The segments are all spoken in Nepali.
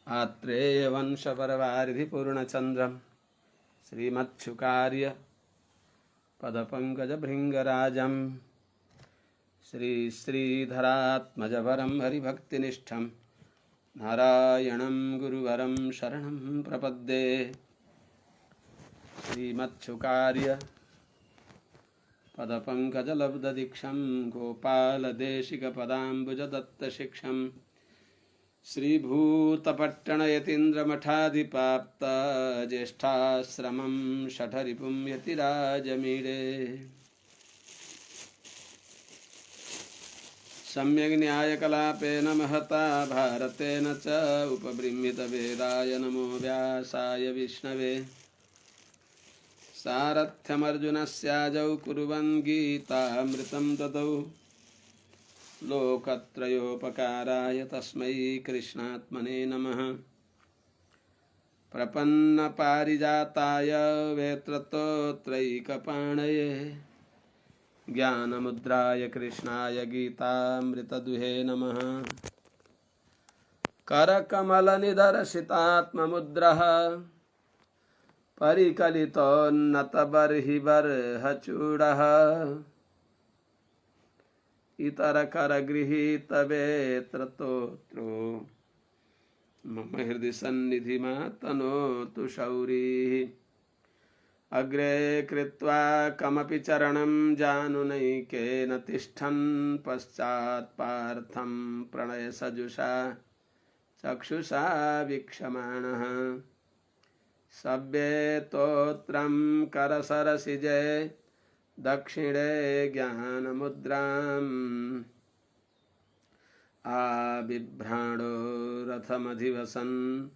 आत्रेय वंश परवारिधि पूर्णचंद्रम श्रीमत्सुकार्य पदपंकज भृंगराजम श्री श्रीधरात्मजवरं हरिभक्तिनिष्ठं नारायणं गुरुवरं शरणं प्रपद्ये। श्रीमत्सुकार्य पदपंकजलब्धदीक्षं गोपालदेशिकपदाम्बुजदत्तशिक्षं श्रीभूतपट्टणयतीन्द्रमठाधिपाप्त ज्येष्ठाश्रमं शठरिपुं यतिराजमीडे। सम्यग् न्यायकलापेन महता भारतेन च उपबृंहितवेदाय नमो व्यासाय विष्णवे। सारथ्यमर्जुनस्याजौ कुर्वन् गीतामृतं ददौ लोकत्रयोपकाराय तस्मै कृष्णात्मने नमः। प्रपन्नपारिजाताय वेत्रतोत्रैकपाणये ज्ञानमुद्राय कृष्णाय गीतामृतदुहे नमः। करकमलनिदर्शितात्ममुद्रः परिकलितोन्नतबर्हिबर्हचूडः इतरकरगृहीतवेत्रतोत्रो मम हृदि सन्निधिमातनोतु शौरिः। अग्रे कृत्वा कमपि चरणं जानुनैकेन तिष्ठन् पश्चात् पार्थं प्रणयसजुषा चक्षुषा वीक्षमाणः। सव्येतोत्रं करसरसिजे दक्षिणे ज्ञानमुद्राम् आबिभ्राणो रथमधिवसन्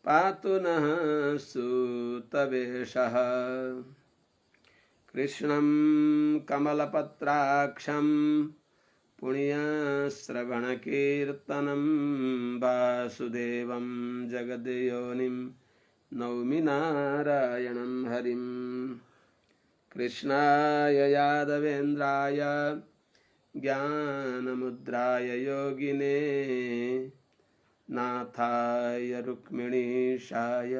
पातु नः सूतवेषः। कृष्णं कमलपत्राक्षं पुण्यश्रवणकीर्तनं वासुदेवं जगद्योनिं नौमि नारायणं हरिं। कृष्णाय यादवेन्द्राय ज्ञानमुद्राय योगिने नाथाय रुक्मिणीशाय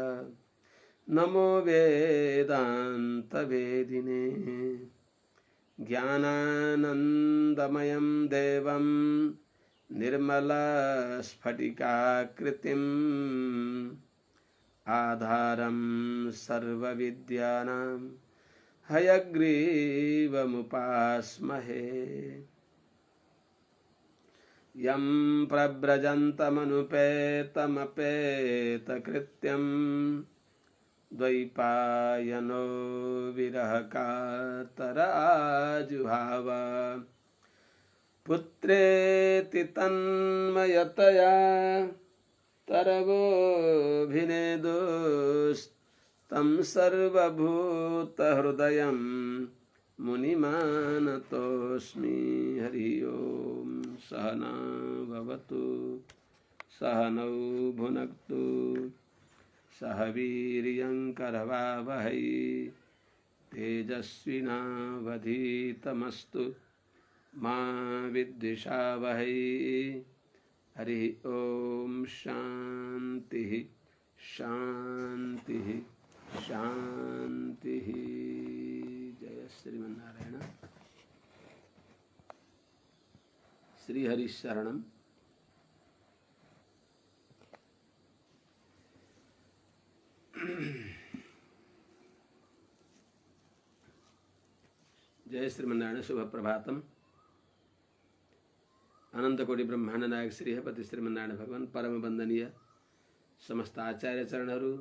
नमो वेदान्तवेदिने। ज्ञानानन्दमयं देवं निर्मलस्फटिकाकृतिम् आधारं सर्वविद्यानां हयग्रीवमुपास्महे। यं प्रव्रजन्तमनुपेतमपेतकृत्यं द्वैपायनो विरहकातराजुहाव। पुत्रेति तन्मयतया तरवोऽभिनेदुस्तं सर्वभूतहृदयं मुनिमानतोऽस्मि। हरि ओम। सहना भवतु सहनौ भुनक्तु सह वीर्यङ्करवावहै तेजस्विनावधीतमस्तु मा विद्विषावहै। हरि ओम। शांति शांति शांति। जय श्रीमन्नारायण। श्री हरि शरणम। जय श्रीमन्नारायण। शुभ प्रभातम। अनंत कोटि ब्रह्मांड नायक श्री हरिपति श्रीमन्नारायण भगवान परम वंदनीय समस्त आचार्य चरणहरू,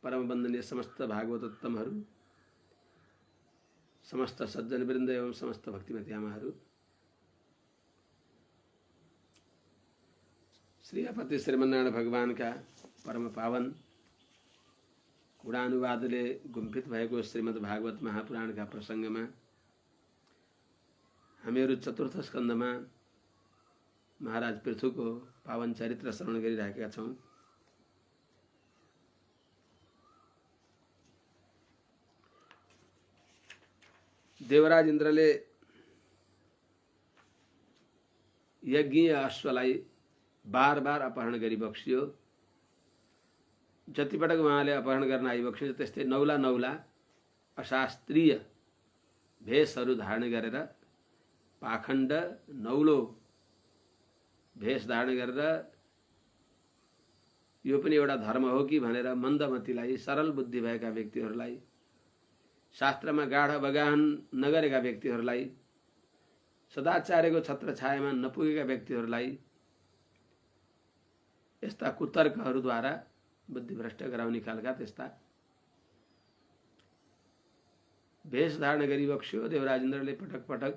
परम वंदनीय समस्त भागवतोत्तमहरू, समस्त सज्जन वृन्द एवं समस्त भक्तिमती आमाहरू, श्री हरिपति श्रीमन्नारायण भगवान का परम पावन गुणानुवादले गुम्फित भएको श्रीमद् भागवत महापुराण का प्रसंगमा हामीहरू चतुर्थ स्कन्धमा महाराज पृथुको पावन चरित्र श्रवण गरिरहेका छौं। देवराज इन्द्रले यज्ञीय अश्वलाई बार बार अपहरण गरी बक्सियो जतिपटक उहाँले अपहरण गर्न आइबक्सिन्छ त्यस्तै नौला नौला अशास्त्रीय भेषहरू धारण गरेर, पाखण्ड नौलो भेष धारण गरेर यो पनि एउटा धर्म हो कि भनेर मन्दमतीलाई, सरल बुद्धि भएका व्यक्तिहरूलाई, शास्त्रमा गाढ अवगाहन नगरेका व्यक्तिहरूलाई, सदाचार्यको छत्रछायामा नपुगेका व्यक्तिहरूलाई यस्ता कुतर्कहरूद्वारा बुद्धिभ्रष्ट गराउने खालका त्यस्ता भेष धारण गरी बक्स्यो देवराज इन्द्रले पटक पटक।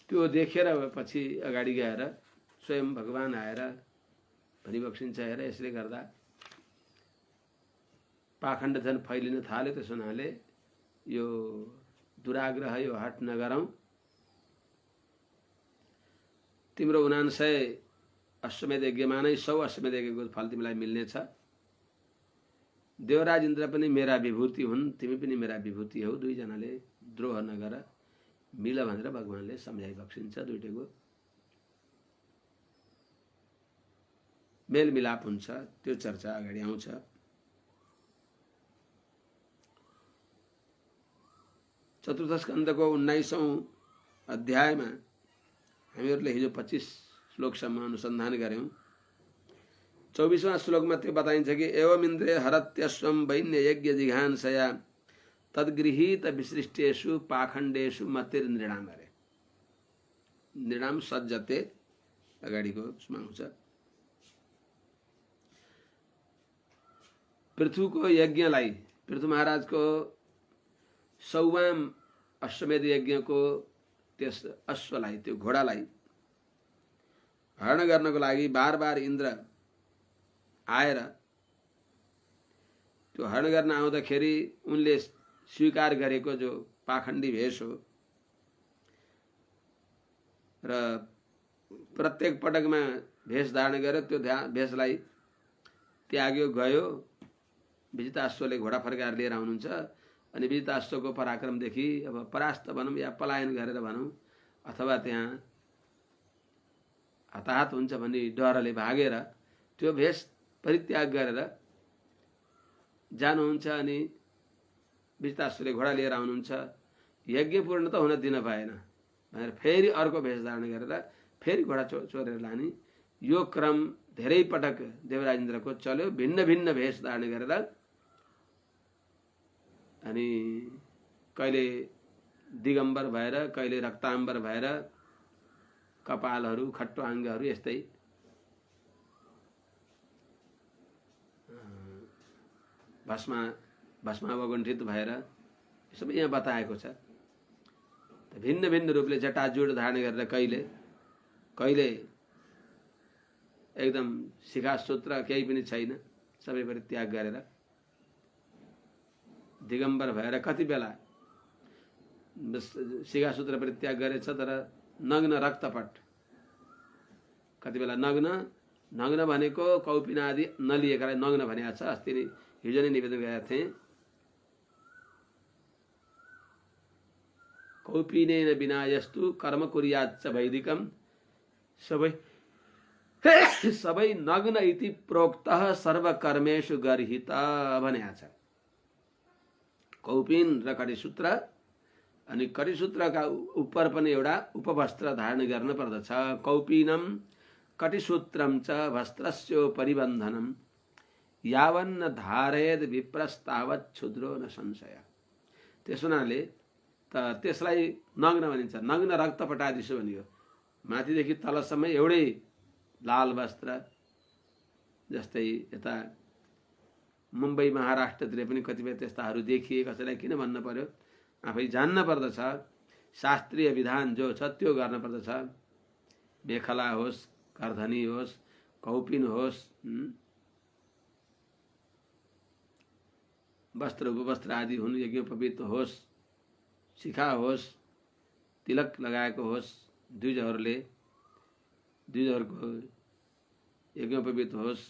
त्यो देखेर पछि अगाडि गएर स्वयं भगवान आएर भनिबक्सिन्छ, हेर यसले गर्दा पाखण्ड झन् फैलिन थाल्यो, त्यसो हुनाले यो दुराग्रह यो हट नगरौँ। तिम्रो 99 अश्वमेध यज्ञमा नै 100 अश्वमेध यज्ञको फल तिमीलाई मिल्नेछ। देवराज इन्द्र पनि मेरा विभूति हुन्, तिमी पनि मेरा विभूति हौ, दुईजनाले द्रोह नगर, मिल भनेर भगवानले सम्झाइबक्सिन्छ। दुईटैको मेलमिलाप हुन्छ, त्यो चर्चा अगाडि आउँछ। चतुर्थ स्कन्धको 19औं अध्यायमा हामीहरूले हिजो 25 श्लोकसम्म अनुसन्धान गऱ्यौँ। 24वां श्लोकमा त्यो बताइन्छ कि एवं इन्द्रे हरत्यस्वं वैन्य यज्ञ जिघांसया तद्गृहीत विसृष्टेषु पाखण्डेषु मतिर नृणाम। अरे नृणाम सज्जते अगाडिको उसमा आउँछ। पृथुको यज्ञलाई, पृथु महाराजको 100वां अश्वमेध यज्ञको त्यस अश्वलाई, त्यो घोडालाई हरण गर्नको लागि बार बार इन्द्र आएर त्यो हरण गर्न आउँदाखेरि उनले स्वीकार गरेको जो पाखण्डी भेष हो र प्रत्येक पटकमा भेष धारण गरेर त्यो भेषलाई त्याग्यो, गयो। विजिताश्वले घोडा फर्काएर लिएर आउनुहुन्छ अनि विजिताश्वको पराक्रमदेखि अब परास्त भनौँ या पलायन गरेर भनौँ अथवा त्यहाँ हताहत हुन्छ भन्ने डरले भागेर त्यो भेष परित्याग गरेर जानुहुन्छ। अनि विजिताश्वले घोडा लिएर आउनुहुन्छ। यज्ञ पूर्ण त हुन दिन भएन भनेर फेरि अर्को भेष धारण गरेर फेरि घोडा चोरेर लाने यो क्रम धेरै पटक देवराज इन्द्रको चल्यो। भिन्न भिन्न भेष धारण गरेर अनि कहिले दिगम्बर भएर, कहिले रक्ताम्बर भएर, कपालहरू खट्टुवाङ्गहरू यस्तै भस्मावगुण्ठित भएर सबै यहाँ बताएको छ। भिन्न भिन्न रूपले जटाजुड धारण गरेर कहिले कहिले एकदम शिखासूत्र केही पनि छैन सबै परित्याग गरेर दिगम्बर भएर कति बेला शिखासूत्र परित्याग गरेछ तर नग्न रक्तपट, कति बेला नग्न भनेको कौपिनादि नलिएकालाई नग्न भनेको छ। अस्ति हिजो नै निवेदन गरेका थिएँ। कौपिनेन बिना यस्तु कर्म कुर्याच्च वैदिकम सबै नग्न इति प्रोक्तः सर्वकर्मेषु गर्हित भनेको छ। कौपिन र कटिसूत्र अनि कटिसूत्रका उपर पनि एउटा उपवस्त्र धारण गर्न पर्दछ। कौपिनम कटिसूत्रम च वस्त्रस्यो परिबन्धनम यावन्न धारयेद विप्रस्तावत क्षुद्रो न संशय। त्यस हुनाले त्यसलाई नग्न भनिन्छ। नग्न रक्तपटादिसु भनियो। माथिदेखि तलसम्म एउटै लाल वस्त्र, जस्तै यता मुम्बई महाराष्ट्रतिर पनि कतिपय त्यस्ताहरू देखिए। कसैलाई किन भन्नु पर्यो, आफै जान्न पर्दछ। शास्त्रीय विधान जो छ त्यो गर्न पर्दछ। मेखला होस्, कर्धनी होस्, कौपिन होस्, वस्त्र उपवस्त्र आदि हुन्, यज्ञोपवीत होस्, शिखा होस्, तिलक लगाएको होस्, द्विजहरूको यज्ञोपवीत होस्,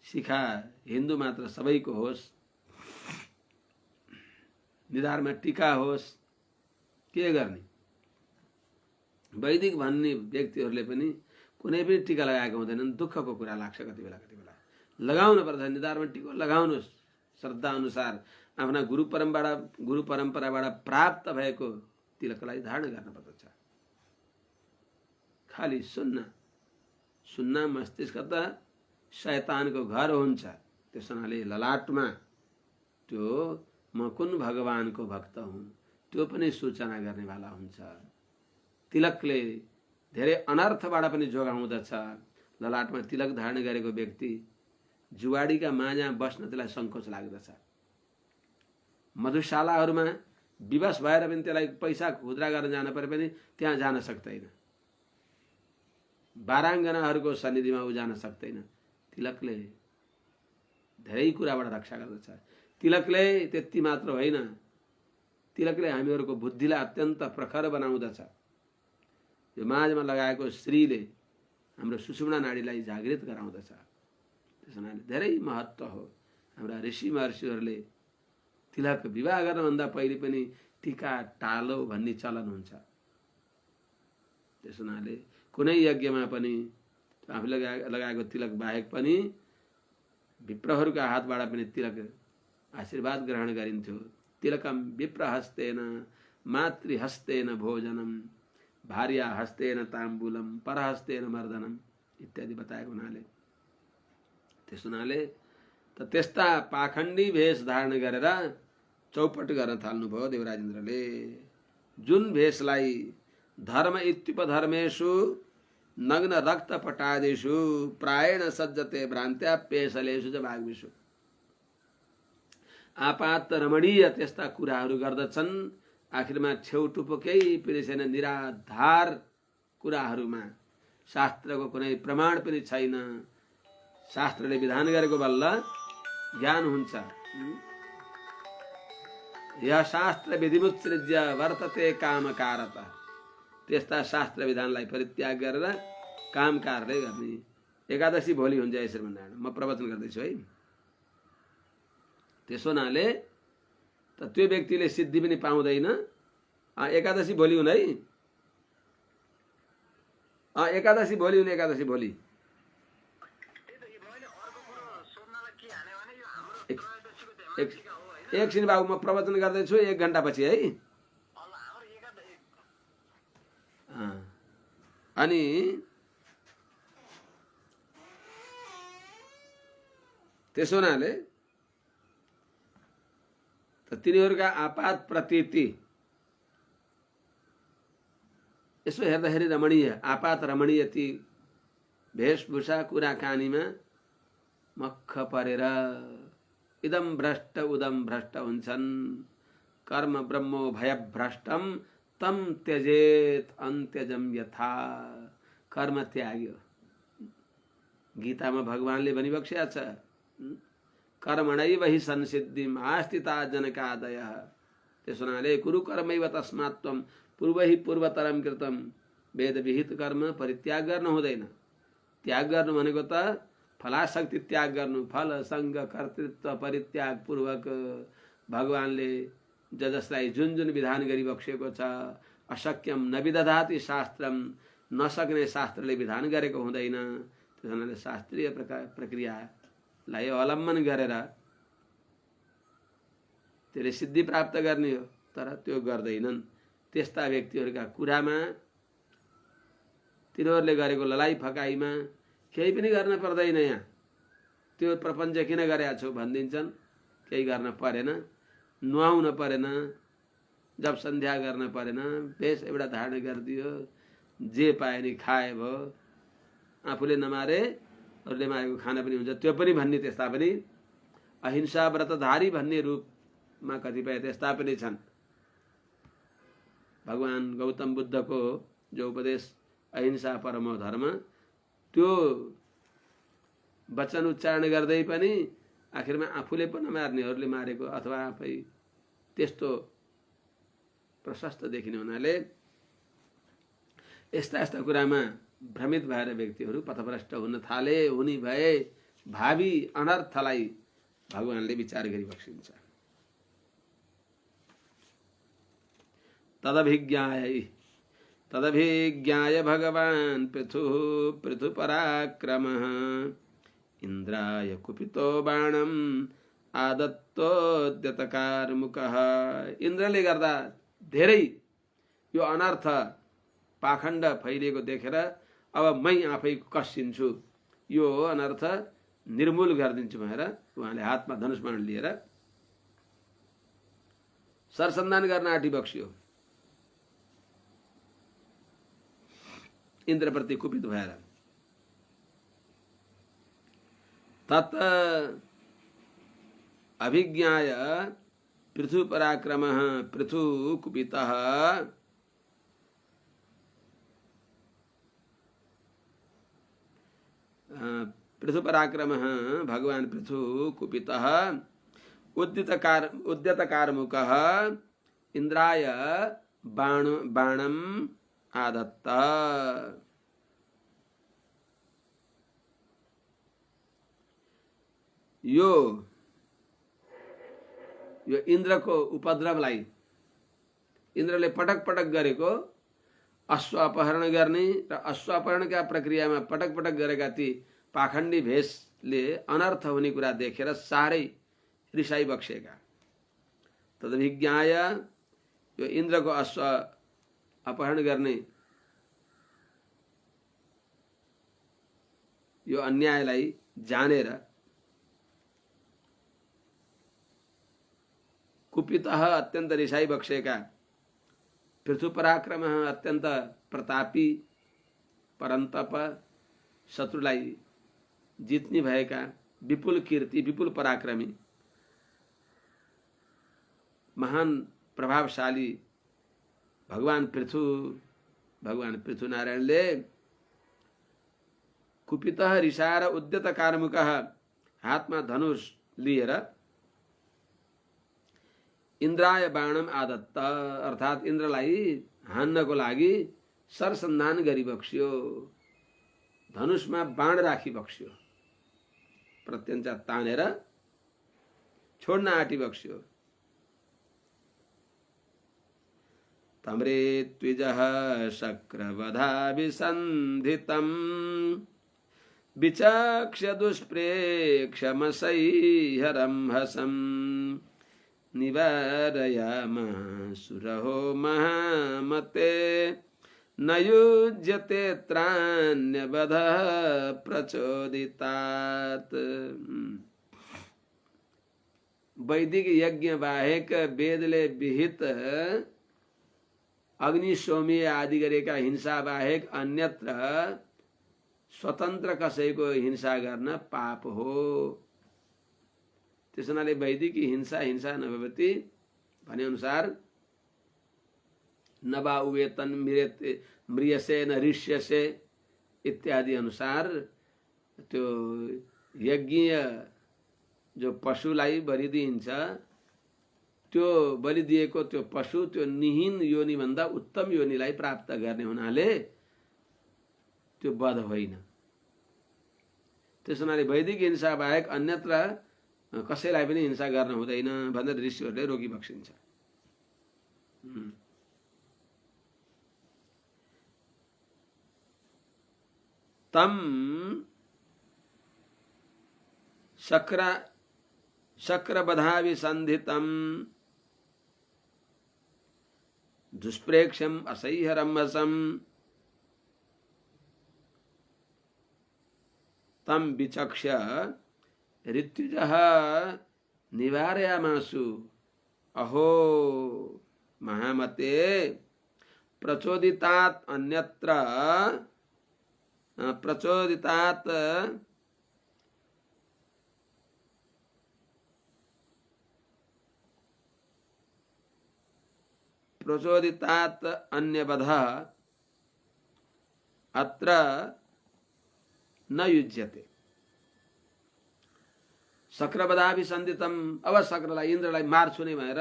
शिखा हिन्दू मात्र सबैको होस्, निधारमा टीका होस्। के गर्ने? वैदिक भन्ने व्यक्तिहरूले पनि कुनै पनि टिका लगाएको हुँदैनन्, दुःखको कुरा लाग्छ कति बेला लगाउनु पर्छ। निधारमा टिको लगाउनुहोस्, श्रद्धा अनुसार आफ्ना गुरु परम्पराबाट प्राप्त भएको तिलकलाई धारण गर्न पर्दछ। खाली सुन्न मस्तिष्क त शैतानको घर हुन्छ। त्यस हुनाले ललाटमा त्यो म कुन भगवानको भक्त हुँ त्यो पनि सूचना गर्नेवाला हुन्छ। तिलकले धेरै अनर्थबाट पनि जोगाउँदछ। ललाटमा तिलक धारण गरेको व्यक्ति जुवाडीका माझमा बस्न त्यसलाई सङ्कोच लाग्दछ। मधुशालाहरूमा विवश भएर पनि त्यसलाई पैसा खुद्रा गर्न जान परे पनि त्यहाँ जान सक्दैन। बाराङ्गनाहरूको सन्निधिमा ऊ जान सक्दैन। तिलकले धेरै कुराबाट रक्षा गर्दछ। तिलकले त्यति मात्र होइन, तिलकले हामीहरूको बुद्धिलाई अत्यन्त प्रखर बनाउँदछ। यो माझमा लगाएको श्रीले हाम्रो सुषुम्ना नाडीलाई जागृत गराउँदछ। त्यस हुनाले धेरै महत्त्व हो। हाम्रा ऋषि महर्षिहरूले तिलक विवाह गर्नभन्दा पहिले पनि टीका टालो भन्ने चलन हुन्छ। त्यस हुनाले कुनै यज्ञमा पनि आफूले लगाएको तिलक बाहेक पनि विप्रहरूका हातबाट पनि तिलक आशीर्वाद ग्रहण गरिन्थ्यो। तिलकम विप्रहस्तेन मातृहस्तेन भोजनम भार्या हस्तेन ताम्बूलम परहस्तेन मर्दनम इत्यादि बताएको हुनाले त्यस हुनाले त त्यस्ता पाखण्डी भेष धारण गरेर चौपट गर्न थाल्नुभयो देवराजेन्द्रले। जुन भेषलाई धर्म इत्युपधर्मेषु नग्न रक्त पटादिषु प्रायण सज्जते भ्रान्त्या पेशलेषु च भागविषु। आपात रमणीय त्यस्ता कुराहरू गर्दछन्। आखिरमा छेउटुपो केही पनि छैन। निराधार कुराहरूमा शास्त्रको कुनै प्रमाण पनि छैन। शास्त्रले विधान गरेको बल्ल ज्ञान हुन्छ। यह शास्त्र विधिमुत्सृज्य वर्तते कामकारता। त्यस्ता शास्त्र विधानलाई परित्याग गरेर कामकारले गर्ने। एकादशी भोलि हुन्छ यसरी भन्दा म प्रवचन गर्दैछु है। त्यसो हुनाले त त्यो व्यक्तिले सिद्धि पनि पाउँदैन। एकादशी भोलि हुन् है। एकादशी भोलि हुन्। एकादशी भोलि एकछिन बाबु म प्रवचन गर्दैछु 1 घण्टा पछि है। अनि त्यसो हुनाले त तिनीहरूका आपात प्रतीति यसो हेर्दाखेरि रमणीय आपात रमणीय ती वेशभूषा कुराकानीमा मक्ख परेर इदम भ्रष्ट उदम भ्रष्ट हुन्छन्। कर्म ब्रह्मो भय भ्रष्टम तम त्यजेत अन्त्यजम यथा। कर्म त्याग्यो। गीतामा भगवानले भनिबक्सेका छ कर्मणैव हि संसिद्धिम आस्थिता जनकादयः। त्यस हुनाले कुरु कर्मैव तस्मात् त्वं पूर्वहि पूर्वतरम कृतम। वेद विहित कर्म परित्याग गर्नु हुँदैन। त्याग गर्नु भनेको त फलाशक्ति त्याग गर्नु। फल संग कर्तृत्व परित्याग पूर्वक भगवानले जसलाई जुन जुन विधान गरिबक्सेको छ अशक्यम न विदधाति शास्त्रम। नसक्ने शास्त्रले विधान गरेको हुँदैन। त्यस हुनाले शास्त्रीय प्रक्रियालाई अवलम्बन गरेर त्यसले सिद्धि प्राप्त गर्ने हो। तर त्यो गर्दैनन्। त्यस्ता व्यक्तिहरूका कुरामा तिनीहरूले गरेको ललाइ फकाइमा केही पनि गर्न पर्दैन। यहाँ त्यो प्रपञ्च किन गरेका छौ भनिदिन्छन्। केही गर्न परेन, नुहाउन परेन, जब सन्ध्या गर्न परेन, भेष एउटा धारण गरिदियो, जे पाए नि खाए भयो। आफूले नमारे अरूले मारेको खाना पनि हुन्छ त्यो पनि भन्ने। त्यस्ता पनि अहिंसा व्रतधारी भन्ने रूपमा कतिपय त्यस्ता पनि छन्। भगवान गौतम बुद्धको जो उपदेश अहिंसा परमो धर्म त्यो वचन उच्चारण गर्दै पनि आखिरमा आफूले पनि नमार्ने अरूले मारेको अथवा आफै त्यस्तो प्रशस्त देखिने हुनाले यस्ता यस्ता कुरामा भ्रमित भएर व्यक्तिहरू पथभ्रष्ट हुन थाले। हुने भए भावी अनर्थलाई भगवानले विचार गरिबक्सिन्छ। तदभिज्ञाय भगवान् पृथुपराक्रमः इंद्राय कुपितो बाणम् आदत्तोद्यतकारमुकः। इन्द्रले गर्दा धेरै यो अनर्थ पाखण्ड फैलिएको देखेर अब मै आफै कस्सिन्छु, यो अनर्थ निर्मूल गरिदिन्छु भनेर उहाँले हातमा धनुष बाण लिएर सरसन्धान गर्न आँटी बक्सियो। इन्द्रप्रति कुपित भएर तत् अभिज्ञाय पृथुपराक्रमः पृथुकुपितः पृथुपराक्रमः भगवान् पृथुकुपितः उद्यतकारमुकः इंद्राय बाणम् आदत्त। यो इन्द्रको उपद्रवलाई इन्द्रले पटक पटक गरेको अश्व अपहरण गर्ने र अश्व अपहरणका प्रक्रियामा पटक पटक गरेका ती पाखण्डी भेषले अनर्थ हुने कुरा देखेर साह्रै रिसाई बक्सेका। तदभिज्ञाय यो इन्द्रको अश्व अपहरण गर्ने यो अन्यायलाई जानेर कुपितः अत्यन्त रिसाई बक्सेका पृथुपराक्रमः अत्यन्त प्रतापी परन्तप शत्रुलाई जित्ने भएका विपुल कीर्ति विपुल पराक्रमी महान प्रभावशाली भगवान पृथु नारायणले कुपितः रिसाएर उद्यत कारमुकः हातमा धनुष लिएर इंद्राय बाणम आदत्त अर्थात इंद्रलाई हान्नको लागि सरसन्धान गरी बक्स्यो। धनुषमा बाण राखी बक्स्यो, प्रत्यञ्चा तानेर छोड्न आँटी बक्स्यो। तम्रे त्विजः शक्रवधाभिसन्धितं विचक्ष्य दुष्प्रेक्षमसैहरंहसम् निवारयामासुरहो महामते न युज्यते त्राण्यवधः प्रचोदितात्। वैदिक यज्ञ बाहेक वेदले विहित अग्निशोमीय आदि गरेका हिंसा बाहेक अन्यत्र स्वतन्त्र कसैको हिंसा गर्न पाप हो। त्यसैले वैदिक हिंसा हिंसा नभवति भने अनुसार नवा उवेतन म्रियसे न ऋष्यसे इत्यादि अनुसार त्यो यज्ञीय जो पशुलाई बलि दिइन्छ त्यो बलि दिएको त्यो पशु त्यो निहीन योनि भन्दा उत्तम योनिलाई प्राप्त गर्ने हुनाले त्यो वध होइन। त्यसैले वैदिक हिंसा बाहेक अन्यत्र कसैलाई पनि हिंसा गर्न हुँदैन भनेर ऋषिहरूले रोकी बक्सिन्छ। तम शक्रवधाभिसन्धितं दुष्प्रेक्षम् असह्यरंहसम् तम विचक्ष्य ऋत्विजः निवारयामासु अहो महामते प्रचोदितात् अन्यत्र प्रचोदितात् अन्यवधः अत्र न युज्यते। शक्रवधाभिसन्धितं अब शक्रलाई इन्द्रलाई मार्छु नै भनेर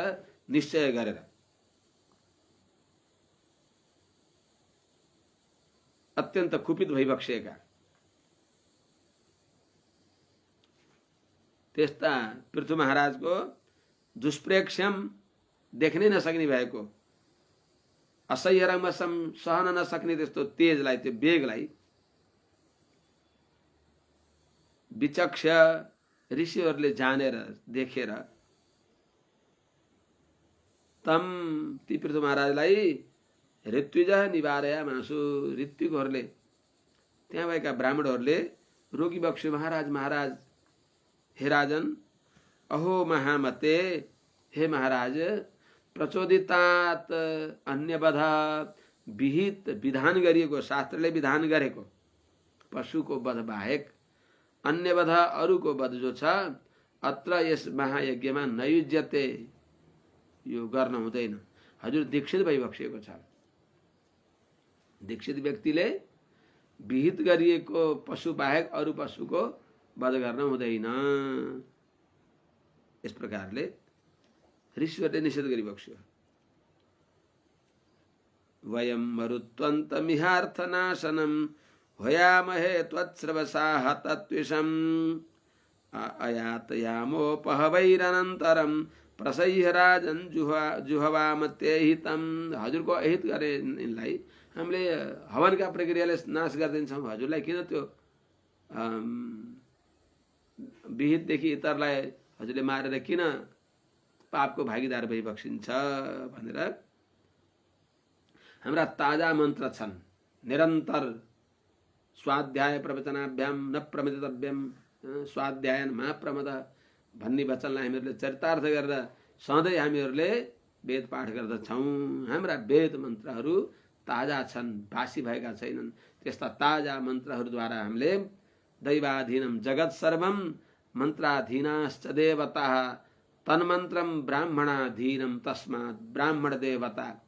निश्चय गरेर अत्यन्त कुपित भइबक्सेका त्यस्ता पृथु महाराजको दुष्प्रेक्षम देख्नै नसक्ने भएको असह्य रङमा सहन नसक्ने त्यस्तो तेजलाई, त्यो वेगलाई विचक्ष ऋषिहरूले जानेर देखेर तम ती पृथु महाराजलाई ऋत्विज निवारया मनसु, ऋत्विकहरूले त्यहाँ भएका ब्राह्मणहरूले रोगी बक्स्यो। महाराज महाराज, हे राजन, अहो महामते, हे महाराज, प्रचोदितात अन्यवध विहित विधान गरिएको, शास्त्रले विधान गरेको पशुको वध बाहेक अन्यवध अरूको वध जो छ अत्र यस महायज्ञमा नयुज्यते, यो गर्न हुँदैन। हजुर दीक्षित भइबक्सिएको छ। दीक्षित व्यक्तिले विहित गरिएको पशु बाहेक अरू पशुको वध गर्न हुँदैन। यस प्रकारले ऋषिहरूले निषेध गरिबक्स्यो। वयं मरुत्वन्तमिहार्थनाशनं होयामहे त्वत्स्रवसा हतत्विषम् अयातयामोपहवैरनन्तरं प्रसह्य राजन जुहवाम ते हितम। हजुरको अहित गरे यिनलाई हामीले हवनका प्रक्रियाले नाश गरिदिन्छौँ। हजुरलाई किन त्यो विहितदेखि इतरलाई हजुरले मारेर किन पापको भागीदार भइबक्सिन्छ भनेर हाम्रा ताजा मन्त्र छन्। निरन्तर स्वाध्याय प्रवचनाभ्याम न प्रमदितव्यम, स्वाध्यायन महाप्रमद भन्ने वचनलाई हामीहरूले चरितार्थ गरेर सधैँ हामीहरूले वेद पाठ गर्दछौँ। हाम्रा वेद मन्त्रहरू ताजा छन्, बासी भएका छैनन्। त्यस्ता ताजा मन्त्रहरूद्वारा हामीले दैवाधीनम जगत सर्वम मन्त्राधीनाश्च देवता तन्मन्त्रम ब्राह्मणाधीनम तस्मात् ब्राह्मण देवता।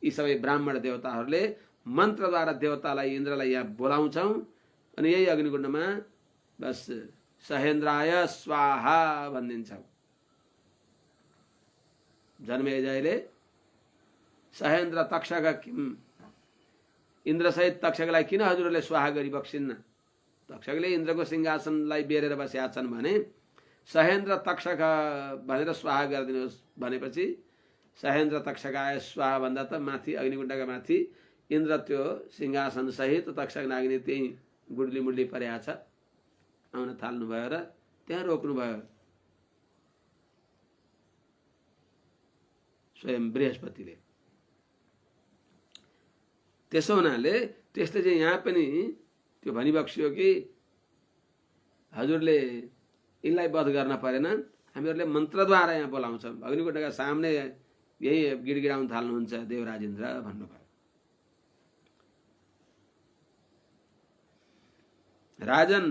यी सबै ब्राह्मण देवताहरूले मन्त्रद्वारा देवतालाई, इन्द्रलाई यहाँ बोलाउँछौँ अनि यही अग्निकुण्डमा बस सहेन्द्राय स्वाहा भनिदिन्छौँ। जन्मेजयले सहेन्द्र तक्षक किम, इन्द्रसहित तक्षकलाई किन हजुरहरूले स्वाहा गरिबक्सिन्न? तक्षकले इन्द्रको सिंहासनलाई बेरेर बसेका छन् भने सहेन्द्र तक्षक भनेर स्वाहा गरिदिनुहोस् भनेपछि सहेन्द्र तक्षकाय स्वाहा भन्दा त माथि अग्निकुण्डका माथि इन्द्र त्यो सिंहासन सहित तक्षक नागिनी त्यही गुड्ली मुड्ली परेको छ, आउन थाल्नुभयो र त्यहाँ रोक्नुभयो स्वयं बृहस्पतिले। त्यसो हुनाले त्यस्तै चाहिँ यहाँ पनि त्यो भनिबक्सियो कि हजुरले यिनलाई वध गर्न परेन, हामीहरूले मन्त्रद्वारा यहाँ बोलाउँछौँ। अग्निकुण्डका सामने यही गिडगिडाउन थाल्नुहुन्छ देवराजेन्द्र भन्नुभयो। राजन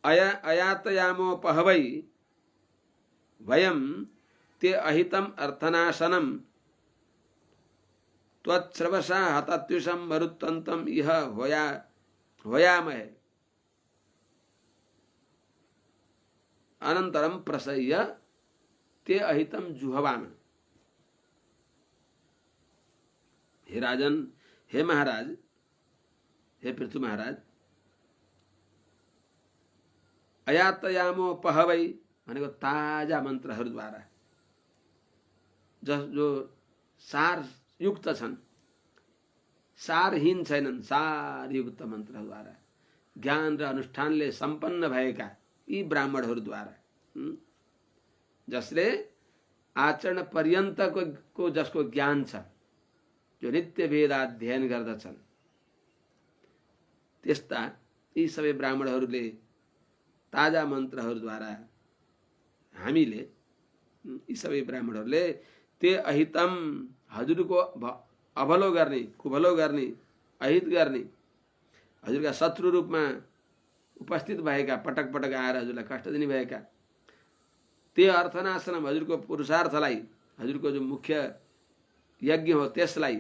अयातयामोपहवै वयं ते अहितम अर्थनाशनम त्वत्स्रवसा हतत्विषम मरुत्वन्तम इह होयामहे अनन्तरम प्रसह्य ते अहितम जुहवाम। हे राजन, हे महाराज, हे पृथु महाराज, अयातयामोपहवै भनेको ताजा मन्त्रहरूद्वारा जो सारयुक्त छन्, सारहीन छैनन्, सारयुक्त मन्त्रद्वारा ज्ञान र अनुष्ठानले सम्पन्न भएका यी ब्राह्मणहरूद्वारा, जसले आचरण पर्यन्तको जसको ज्ञान छ, जो नित्य वेदाध्ययन गर्दछन्, त्यस्ता यी सबै ब्राह्मणहरूले ताजा मन्त्रहरूद्वारा हामीले यी सबै ब्राह्मणहरूले ते अहितम हजुरको अभलो गर्ने, कुभलो गर्ने, अहित गर्ने, हजुरका शत्रु रूपमा उपस्थित भएका, पटक पटक आएर हजुरलाई कष्ट दिने भएका, ते अर्थनाशनम हजुरको पुरुषार्थलाई, हजुरको जो मुख्य यज्ञ हो त्यसलाई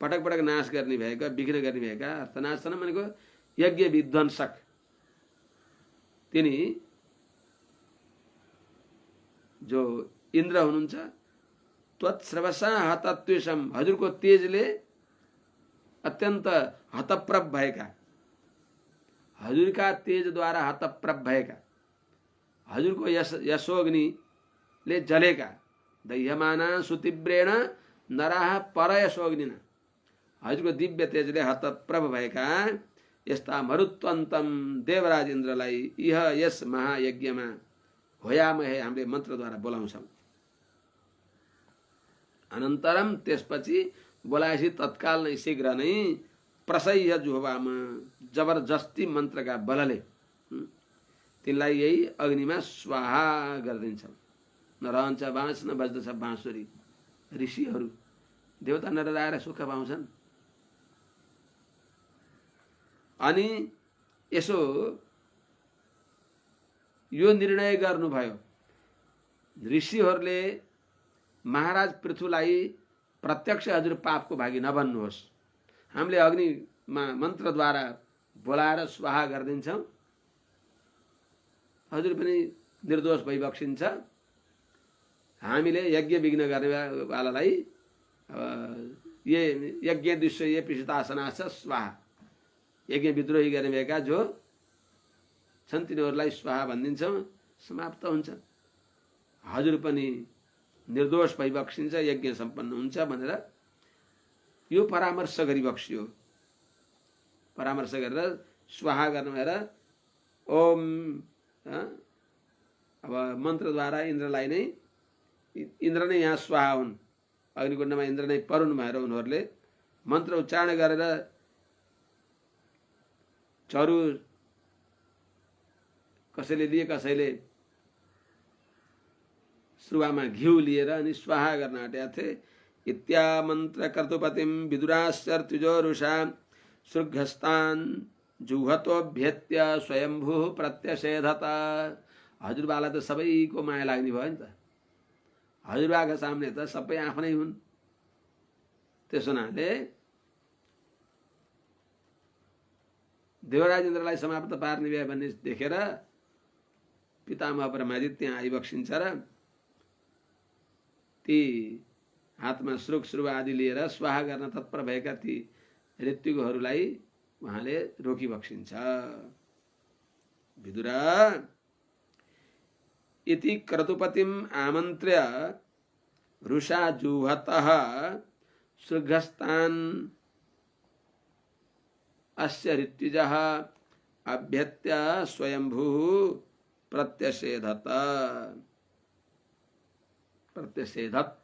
पटक पटक नाश गर्ने भएका, विघ्न गर्ने भएका, अर्थनाशनम भनेको यज्ञ विध्वंसक तिनी जो इन्द्र हुनुहुन्छ, त्वत्स्रवसा हतत्विषम हजुरको तेजले अत्यन्त हतप्रभ भएका, हजुरका तेजद्वारा हतप्रभ भएका, हजुरको यशोग्निले जलेका दह्यमाना सुतीव्रेण नराः परयसो अग्निना। हजुरको दिव्य तेजले हतप्रभ भएका यस्ता मरुत्वन्तम देवराज इन्द्रलाई यह यस महायज्ञमा होयामहे हामीले मन्त्रद्वारा बोलाउँछौँ। अनन्तरम त्यसपछि बोलाएपछि तत्काल नै शीघ्र नै प्रसह्य जुहवामा जबरजस्ती मन्त्रका बलले तिनलाई यही अग्निमा स्वाहा गरिदिन्छ। न रहन्छ बाँस न बज्दछ बाँसुरी। ऋषिहरू देवता नरेर आएर सुख पाउँछन्। अनि यसो यो निर्णय गर्नुभयो ऋषिहरूले, महाराज पृथुलाई प्रत्यक्ष हजुर पापको भागी नबन्नुहोस्, हामीले अग्निमा मन्त्रद्वारा बोलाएर स्वाहा गरिदिन्छौँ, हजुर पनि निर्दोष भइबक्सिन्छ। हामीले यज्ञ विघ्न गर्नेवालालाई ये यज्ञ दृश्य ये पिशितासनास स्वाहा, यज्ञ विद्रोही गर्ने भएका जो छन् तिनीहरूलाई स्वाहा भनिदिन्छौँ, समाप्त हुन्छ। हजुर पनि निर्दोष भइबक्सिन्छ, यज्ञ सम्पन्न हुन्छ भनेर यो परामर्श गरिबक्सियो। परामर्श गरेर स्वाहा गर्नु भएर ओम अब मन्त्रद्वारा इन्द्रलाई नै, इन्द्र नै यहाँ स्वाहा हुन्, अग्निकुण्डमा इन्द्र नै परुन् भएर उनीहरूले मन्त्र उच्चारण गरेर चरु कसैले लिए, कसैले सुरुवामा घिउ लिएर अनि स्वाहा गर्न आँटेका थिए। इत्या मन्त्र कर्तुपतिम विदुराश्चर्त्युजोरुषा सृघस्तान् जुहतोभ्यत्य स्वयम्भू प्रत्यषेधत। हजुरबालाई त सबैको माया लाग्ने भयो नि त। हजुरबाको सामने त सबै आफ्नै हुन्। त्यसो हुनाले देवराज इन्द्रलाई समाप्त पार्ने भयो भन्ने देखेर पितामह ब्रह्माजी त्यहाँ आइबक्सिन्छ र ती हातमा श्रुक श्रुवा आदि लिएर स्वाहा गर्न तत्पर भएका ती ऋत्विकहरूलाई उहाँले रोकिबक्सिन्छ। विदुर इति क्रतुपतिम आमन्त्र्य रुषा जुहतः सृघस्तान् अस्य ऋत्विजः अभ्यत्य स्वयंभूः प्रत्यषेधत। प्रत्यषेधत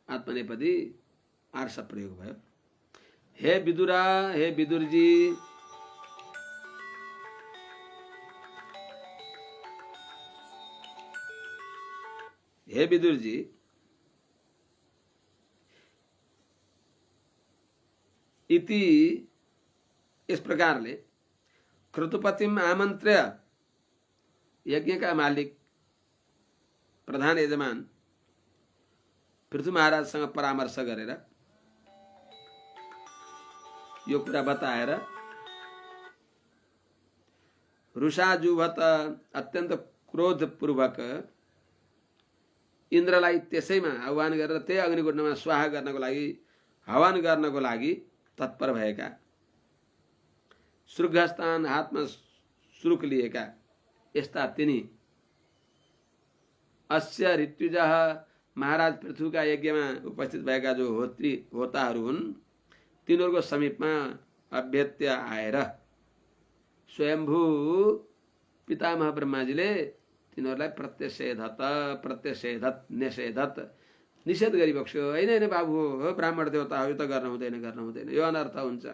आत्मनेपदी आर्ष प्रयोग भयो। हे विदुरा, हे विदुरजी, हे विदुरजी, इति इस प्रकारले क्रतुपतिम आमन्त्र्य, यज्ञ का मालिक प्रधान यजमान पृथु महाराजसँग परामर्श गरेर यो कुरा बताएर रुषाजुवत अत्यन्त क्रोधपूर्वक इन्द्रलाई त्यसैमा आह्वान गरेर त्यही अग्निकुण्डमा स्वाहा गर्नको लागि, हवन गर्नको लागि तत्पर भएका, सृघस्तान हातमा श्रुक लिएका यस्ता तिनी अस्य ऋत्विजः महाराज पृथुका यज्ञमा उपस्थित भएका जो होताहरू हुन् तिनीहरूको समीपमा अभ्यत्य आएर स्वयम्भू पितामह ब्रह्माजीले तिनीहरूलाई प्रत्यषेधत निषेधत निषेध गरिबक्स्यो। होइन होइन बाबु हो, ब्राह्मण देवता हो, यो त गर्न हुँदैन, गर्न हुँदैन, यो अनर्थ हुन्छ।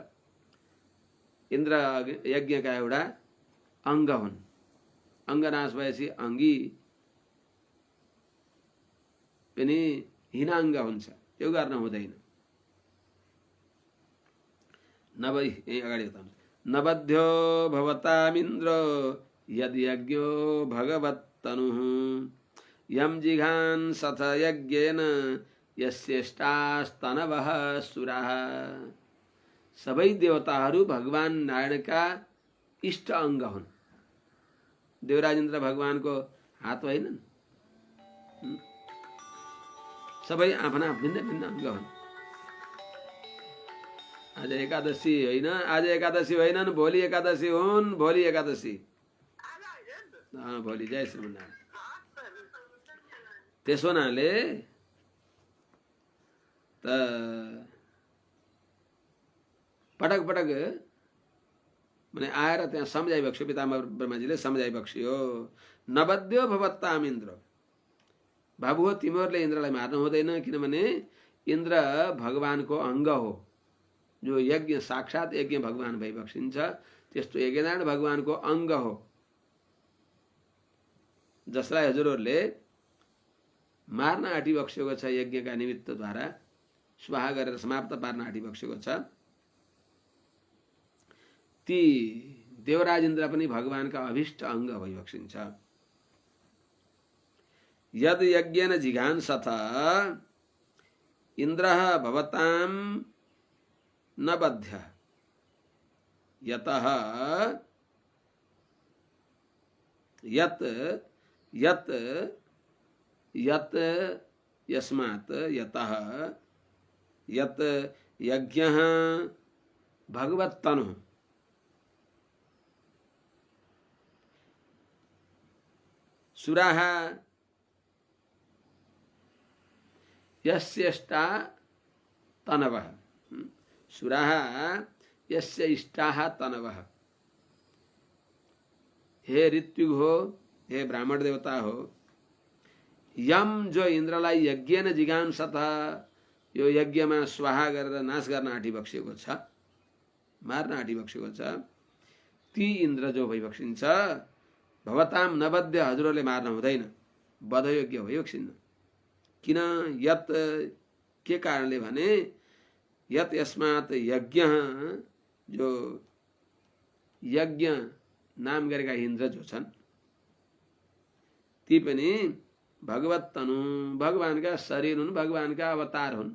इन्द्र यज्ञका एउटा अङ्ग हुन्, अङ्ग नाश भएपछि अङ्गी पनि हीनाङ्ग हुन्छ, यो गर्न हुँदैन। अगाडि नबध्यो भवतामिन्द्रो यद यज्ञो भगवत्तनुः यम जिघान सथ यज्ञेन यस्येष्टास्तनवः सुराः। सबै देवताहरू भगवान नारायणका इष्ट अङ्ग हुन्। देवराज इन्द्र भगवानको हात होइनन्, सबै आफ्ना भिन्न भिन्न अङ्ग हुन्। आज एकादशी होइन, आज एकादशी होइनन्, भोलि एकादशी हुन्, भोलि एकादशी, भोलि। जय श्रीमन्नारायण। त्यसो हुनाले त पटक पटक माने आएर त्यहाँ सम्झाइबक्स्यो, पितामह ब्रह्माजीले सम्झाइबक्स्यो। नबद्यो भवत्ताम इन्द्र, बाबु हो तिमीहरूले इन्द्रलाई मार्नु हुँदैन, किनभने इन्द्र भगवानको अङ्ग हो। जो यज्ञ साक्षात यज्ञ भगवान भइबक्सिन्छ, त्यस्तो यज्ञनारायण भगवानको अङ्ग हो, जसलाई हजुरहरूले मार्न आँटिबक्सेको छ यज्ञका निमित्तद्वारा, स्वाहा गरेर समाप्त पार्न आँटिबक्सेको छ। ती देवराज इन्द्र पनि भगवानका अभिष्ट अङ्ग भइबक्सिन्छ। यद यज्ञेन जिघांसथ इन्द्रः भवतां न बध्य यतः यत् यत् यत् यस्मात् यतः यत् यज्ञः भगवत्तनुः सुराः यस्यष्टा तनवः, सुराः यस्य इष्टाः तनवः। हे ऋत्विग हो, हे ब्राह्मण देवता हो, यम जो इन्द्रलाई यज्ञेन जिगांसथ, यो यज्ञमा स्वाहा गरेर नाश गर्न आँटिबक्सेको छ, मार्न आँटिबक्सेको छ, ती इन्द्र जो भइबक्सिन्छ, भवताम नबद्य, हजुरहरूले मार्न हुँदैन, बधयोग्य भइबक्सिन्न। किन? यत के कारणले भने यत यस्मात् यज्ञ, जो यज्ञ नाम गरेका इन्द्र जो छन् ती पनि भगवत तनु, भगवानका शरीर हुन्, भगवानका अवतार हुन्।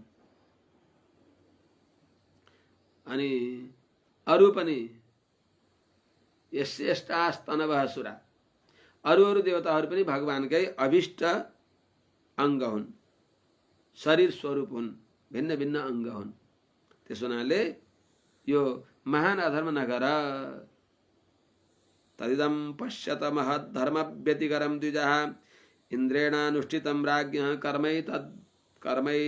अनि अरु पनि यस्यष्टास्तनवः सुरा, अरु देवताहरू पनि भगवानकै अभिष्ट अङ्ग हुन्, शरीर स्वरूप हुन्, भिन्न भिन्न अङ्ग हुन्। त्यस हुनाले यो महान अधर्म नगर। तदिदं पश्यत महत् धर्म व्यतिकरं द्विजः इन्द्रेणानुष्ठितं राज्ञः कर्मैतद् कर्मै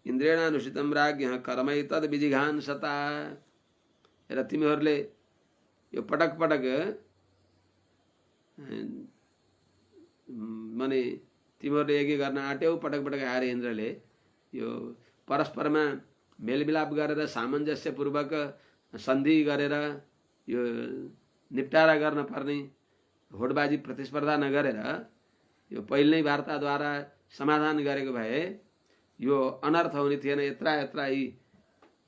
इन्द्रेणानुष्ठितं राज्ञः कर्मैतद् विजिघांसता। र तिमीहरूले यो पटक पटक माने तिमीहरूले यज्ञ गर्न आट्यौ, पटक पटक आएर इन्द्रले यो परस्परमा मेलमिलाप गरेर सामञ्जस्य पूर्वक सन्धि गरेर यो निप्टारा गर्न पर्ने, होडबाजी प्रतिस्पर्धा नगरेर यो पहिल्यै वार्ताद्वारा समाधान गरेको भए यो अनर्थ हुने थिएन। यत्रा यत्रा यी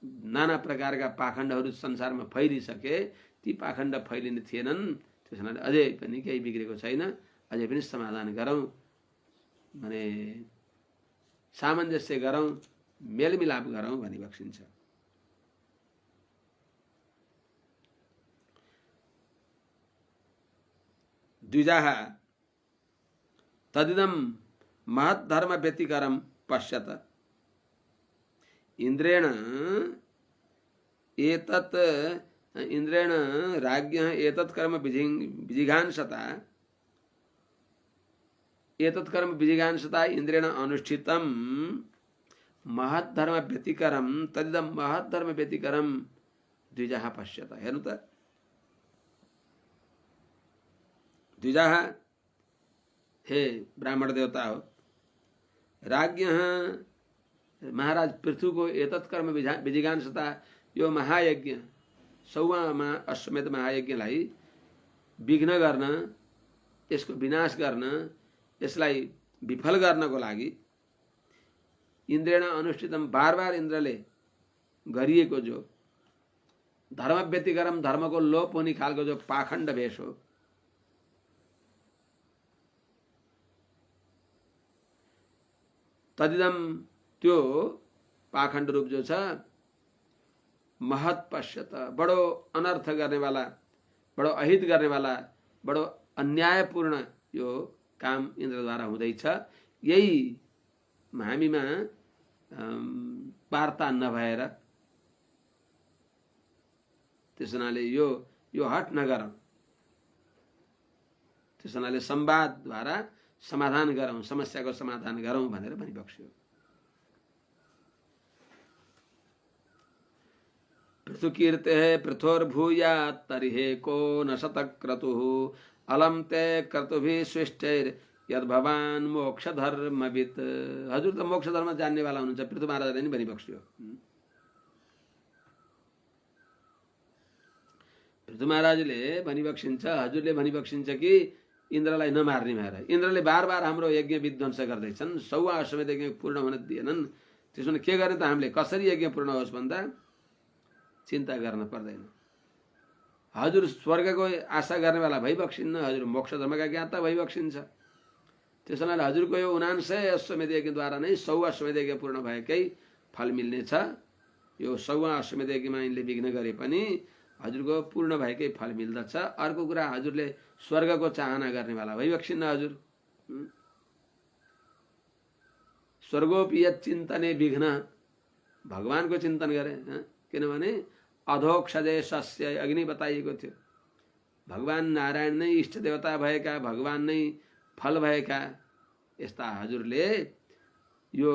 नाना प्रकारका पाखण्डहरू संसारमा फैलिसके, ती पाखण्ड फैलिने थिएनन्। त्यस हुनाले अझै पनि केही बिग्रेको छैन, अझै पनि समाधान गरौँ, माने सामञ्जस्य गरौँ, मेलमिलाप गरौँ भनी बक्सिन्छ। द्विजाः तदिदं महत् धर्म व्यतिकरं पश्यत इन्द्रेण एतत् इन्द्रेण राज्ञः एतत् कर्म विजिघांसता, एतत् कर्म विजिघांसता इन्द्रेण अनुष्ठितं महत् धर्म व्यतिकरं तदिदं महत् धर्म व्यतिकरं द्विजाः पश्यत। हेर्नु त, द्विजाः हे ब्राह्मण देवता हो, राज्ञः महाराज पृथुको एतत् कर्म विजिघांसता, यो महायज्ञ 100वां अश्वमेध महायज्ञलाई विघ्न गर्न, यसको विनाश गर्न, यसलाई विफल गर्नको लागि इन्द्रेण अनुष्ठितम, बार बार इन्द्रले गरिएको जो धर्म व्यतिकरम, धर्मको लोप हुने खालको जो पाखण्ड भेष हो, तदिदम त्यो पाखण्ड रूप जो छ, महत् पश्यत, बडो अनर्थ गर्ने वाला, बडो अहित गर्ने वाला, बडो अन्यायपूर्ण यो काम इन्द्रद्वारा हुँदैछ। यही हामीमा वार्ता नभएर, त्यस हुनाले यो हट नगरौँ। त्यस हुनाले संवादद्वारा समाधान गरौँ, समस्याको समाधान गरौँ भनेर भनिबक्स्यो। पृथुकीर्ते पृथोर्भूयात् तर्हि को न शतक्रतुः अलम ते क्रतुभिः सृष्टैर् यद भवान मोक्ष धर्मवित्। हजुर त मोक्ष धर्म जान्नेवाला हुनुहुन्छ, पृथु महाराजले नि भनिबक्स्यो। पृथु महाराजले भनिबक्सिन्छ, हजुरले भनिबक्सिन्छ कि इन्द्रलाई नमार्ने भएर। इन्द्रले बार बार हाम्रो यज्ञ विध्वंस गर्दैछन्, 100 अश्वमेध यज्ञ पूर्ण हुन दिएनन्। त्यसमा के गर्ने त हामीले? कसरी यज्ञ पूर्ण होस् भन्दा चिन्ता गर्न पर्दैन। हजुर स्वर्गको आशा गर्नेवाला भइबक्सिन्न, हजुर मोक्ष धर्मका ज्ञाता भइबक्सिन्छ। त्यसो हुनाले हजुरको यो 79 अश्वमेध यज्ञद्वारा नै 100 अश्वमेध यज्ञ पूर्ण भएकै फल मिल्नेछ। यो 100 अश्वमेध यज्ञमा यिनले विघ्न गरे पनि हजुरको पूर्ण भएकै फल मिल्दछ। अर्को कुरा, हजुरले स्वर्गको चाहना गर्नेवाला भइबक्सिन्न। हजुर स्वर्गोपि यत् चिन्तने विघ्न, भगवानको चिन्तन गरे। किनभने अधोक्षदेशस्य अग्नि बताइएको थियो। भगवान नारायण नै इष्ट देवता भएका, भगवान नै फल भएका यस्ता हजुरले यो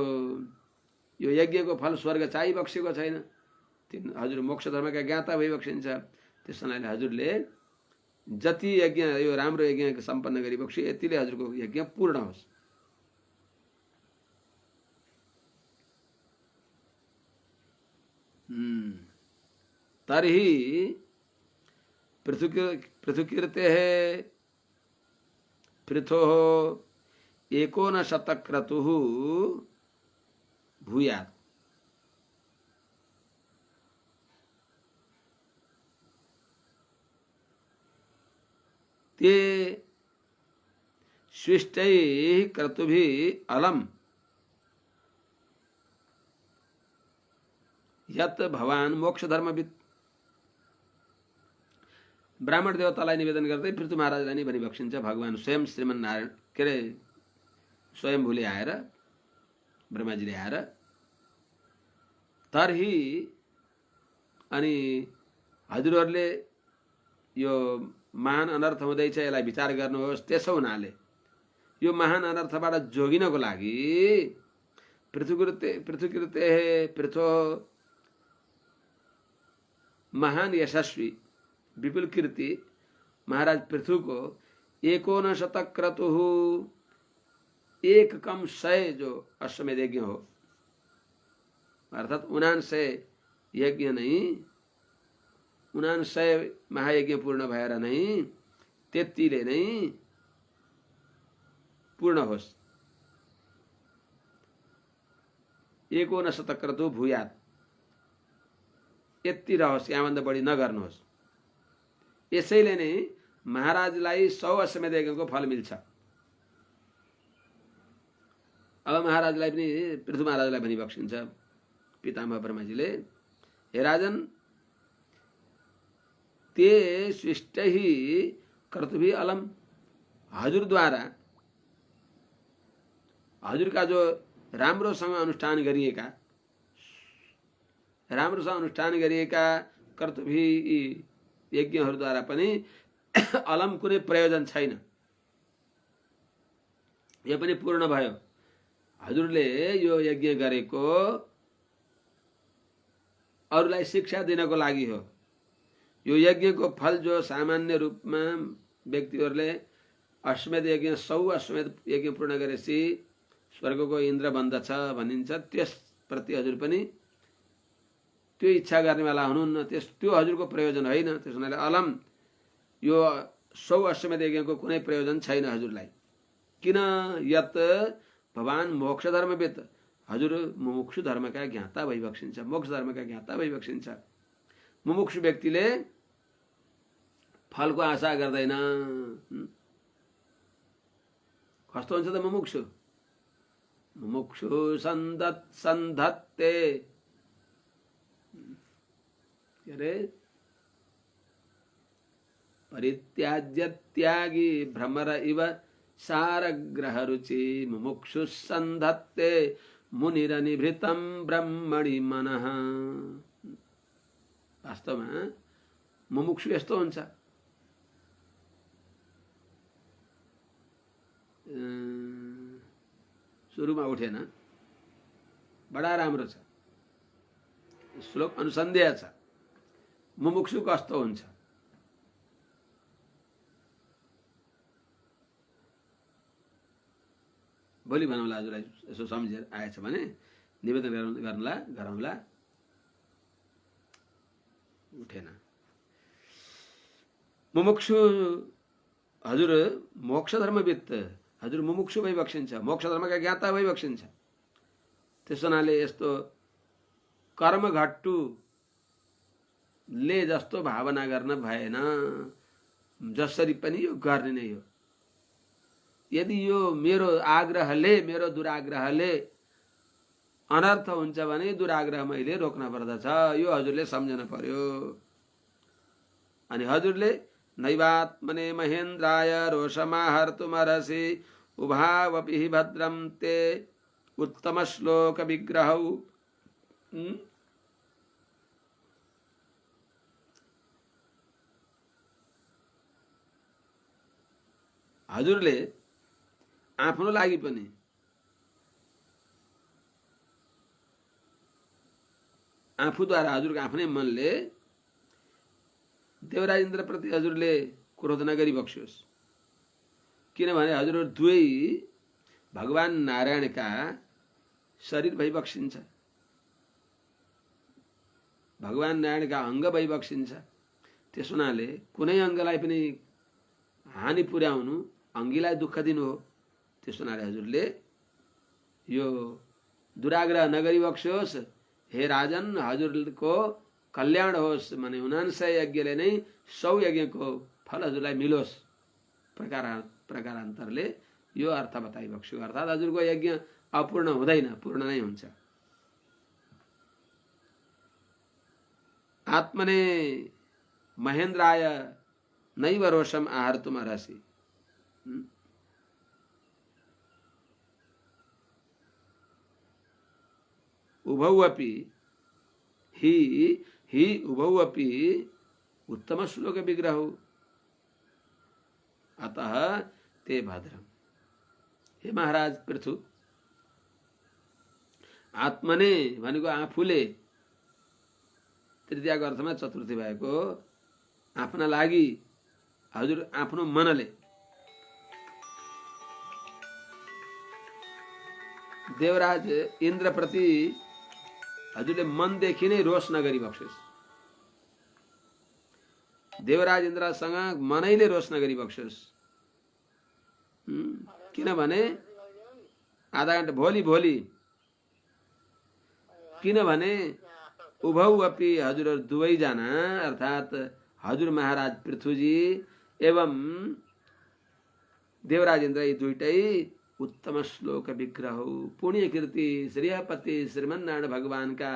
यज्ञको फल स्वर्ग चाहिबक्सेको छैन। हजुर मोक्ष धर्मका ज्ञाता भइबक्सिन्छ। त्यस हुनाले हजुरले जति यज्ञ यो राम्रो यज्ञ सम्पन्न गरिबक्स्यो, यतिले हजुरको यज्ञ पूर्ण होस्। तर्हि पृथुकीर्तेः पृथोः एकोनशतक्रतुः भूयात्। ते स्विष्टैः क्रतुभिः अलम् यत् भवान मोक्ष धर्मवित्। ब्राह्मण देवतालाई निवेदन गर्दै पृथु महाराजलाई नै भनिबक्सिन्छ, भगवान स्वयं श्रीमन्नारायण के अरे स्वयम्भूले आएर, ब्रह्माजीले आएर, तर्हि अनि हजुरहरूले यो महान अनर्थ हुँदैछ, यसलाई विचार गर्नुहोस्। त्यसो हुनाले यो महान अनर्थबाट जोगिनको लागि पृथुकीर्ते पृथो महान यशस्वी विपुल कीर्ति महाराज पृथु को 59 क्रतुः 1 कम 100 जो अश्वमेध यज्ञ हो, अर्थात 79 यज्ञ नहीं, 79 महायज्ञ पूर्ण भएर नहीं, त्यतिले नहीं पूर्ण होस्। 59 क्रतुः भूयात्, यति रहोस्, यहाँभन्दा बढी नगर्नुहोस्। यसैले नै महाराजलाई 100 अश्वमेध यज्ञको फल मिल्छ। अब महाराजलाई पनि पृथु महाराजलाई भनिबक्सिन्छ पितामह ब्रह्माजीले, हे राजन, ते सृष्टैः कर्तुभिः अलम्, हजुरद्वारा हजुरका जो राम्रोसँग अनुष्ठान गरिएका कर्तुभिः यज्ञहरूद्वारा पनि अलम कुनै प्रयोजन छैन। यो पनि पूर्ण भयो। हजुरले यो यज्ञ गरेको अरूलाई शिक्षा दिनको लागि हो। यो यज्ञको फल जो सामान्य रूपमा व्यक्तिहरूले अश्वमेध यज्ञ 100 अश्वमेध यज्ञ पूर्ण गरेपछि स्वर्गको इन्द्र बन्दछ भनिन्छ, त्यसप्रति हजुर पनि त्यो इच्छा गर्नेवाला हुनुहुन्न। त्यो हजुरको प्रयोजन होइन। त्यस हुनाले अलम यो 100 अश्वमेध यज्ञको कुनै प्रयोजन छैन हजुरलाई। किन? यत भगवान मोक्ष धर्मवित्, हजुर मुमुक्षु धर्मका ज्ञाता भइबक्सिन्छ, मोक्ष धर्मका ज्ञाता भइबक्सिन्छ। मुमुक्षु व्यक्तिले फलको आशा गर्दैन। कस्तो हुन्छ त मुमुक्षु? मुमुक्षु सन्धत्ते के अरे परित्याज्य त्यागी भ्रमर इव सारग्रह रुचि मुमुक्षु सन्धत्ते मुनिरनिभृतं ब्रह्मणि मनः। वास्तवमा मुमुक्षु यस्तो हुन्छ, सुरुमा उठेन, बडा राम्रो छ। श्लोक अनुसन्ध्या छ। मुमुक्षु कस्तो हुन्छ? भोलि भनौँला, हजुरलाई यसो सम्झेर आएछ भने निवेदन गरौँला। उठेन। मुमुक्षु हजुर मोक्ष धर्मवित्त, हजुर मुमुक्षु भई बक्सिन्छ, मोक्ष धर्मका ज्ञाता भई बक्सिन्छ। त्यस हुनाले यस्तो कर्मघट्टुले जस्तो भावना गर्न भएन। जसरी पनि यो गर्ने नै हो। यदि यो मेरो आग्रहले, मेरो दुराग्रहले अनर्थ हुन्छ भने दुराग्रह मैले रोक्न पर्दछ। यो हजुरले सम्झन पर्यो। अनि हजुरले नैवात्मने महेन्द्राय रोषमाहर्तुमर्हसि उभावपि भद्रं ते उत्तम श्लोक विग्रहौ। हजुरले आफ्नो लागि पनि आफूद्वारा हजुरको आफ्नै मनले देवराज इन्द्रप्रति हजुरले क्रोध नगरी बक्सियोस्। किनभने हजुरहरू दुवै भगवान नारायणका शरीर भई बक्सिन्छ, भगवान नारायणका अङ्ग भई बक्सिन्छ। त्यस हुनाले कुनै अङ्गलाई पनि हानि पुर्याउनु अङ्गीलाई दुःख दिनु हो। त्यस हुनाले हजुरले यो दुराग्रह नगरी बक्सियोस्। हे राजन, हजुरको कल्याण होस् भने 99 यज्ञले नै 100 यज्ञको फल हजुरलाई मिलोस्। प्रकारान्तरले यो अर्थ बताइबक्स्यो। अर्थात् हजुरको यज्ञ अपूर्ण हुँदैन, पूर्ण नै हुन्छ। आत्मने महेन्द्राय नैव रोषम आहर्तुमर्हसि। उभौ अपि हि उभौ अपि उत्तम श्लोक विग्रहौ अतः ते भद्रम। हे महाराज पृथु, आत्मने भनेको आफूले, तृतीयको अर्थमा चतुर्थी भएको आफ्ना लागि, हजुर आफ्नो मनले देवराज इन्द्रप्रति हजुरले मनदेखि नै रोष नगरी बक्सियोस्। देवराज इन्द्रसँग मनैले रोष नगरी बक्सियोस्। किनभने आधा घण्टा भोलि किनभने उभौ अपि हजुरहरू दुवैजना अर्थात् हजुर महाराज पृथ्वीजी एवं देवराज इन्द्र यी दुईटै उत्तम श्लोक विग्रह पुण्य कीर्ति श्रीपति श्रीमन्नारायण भगवान का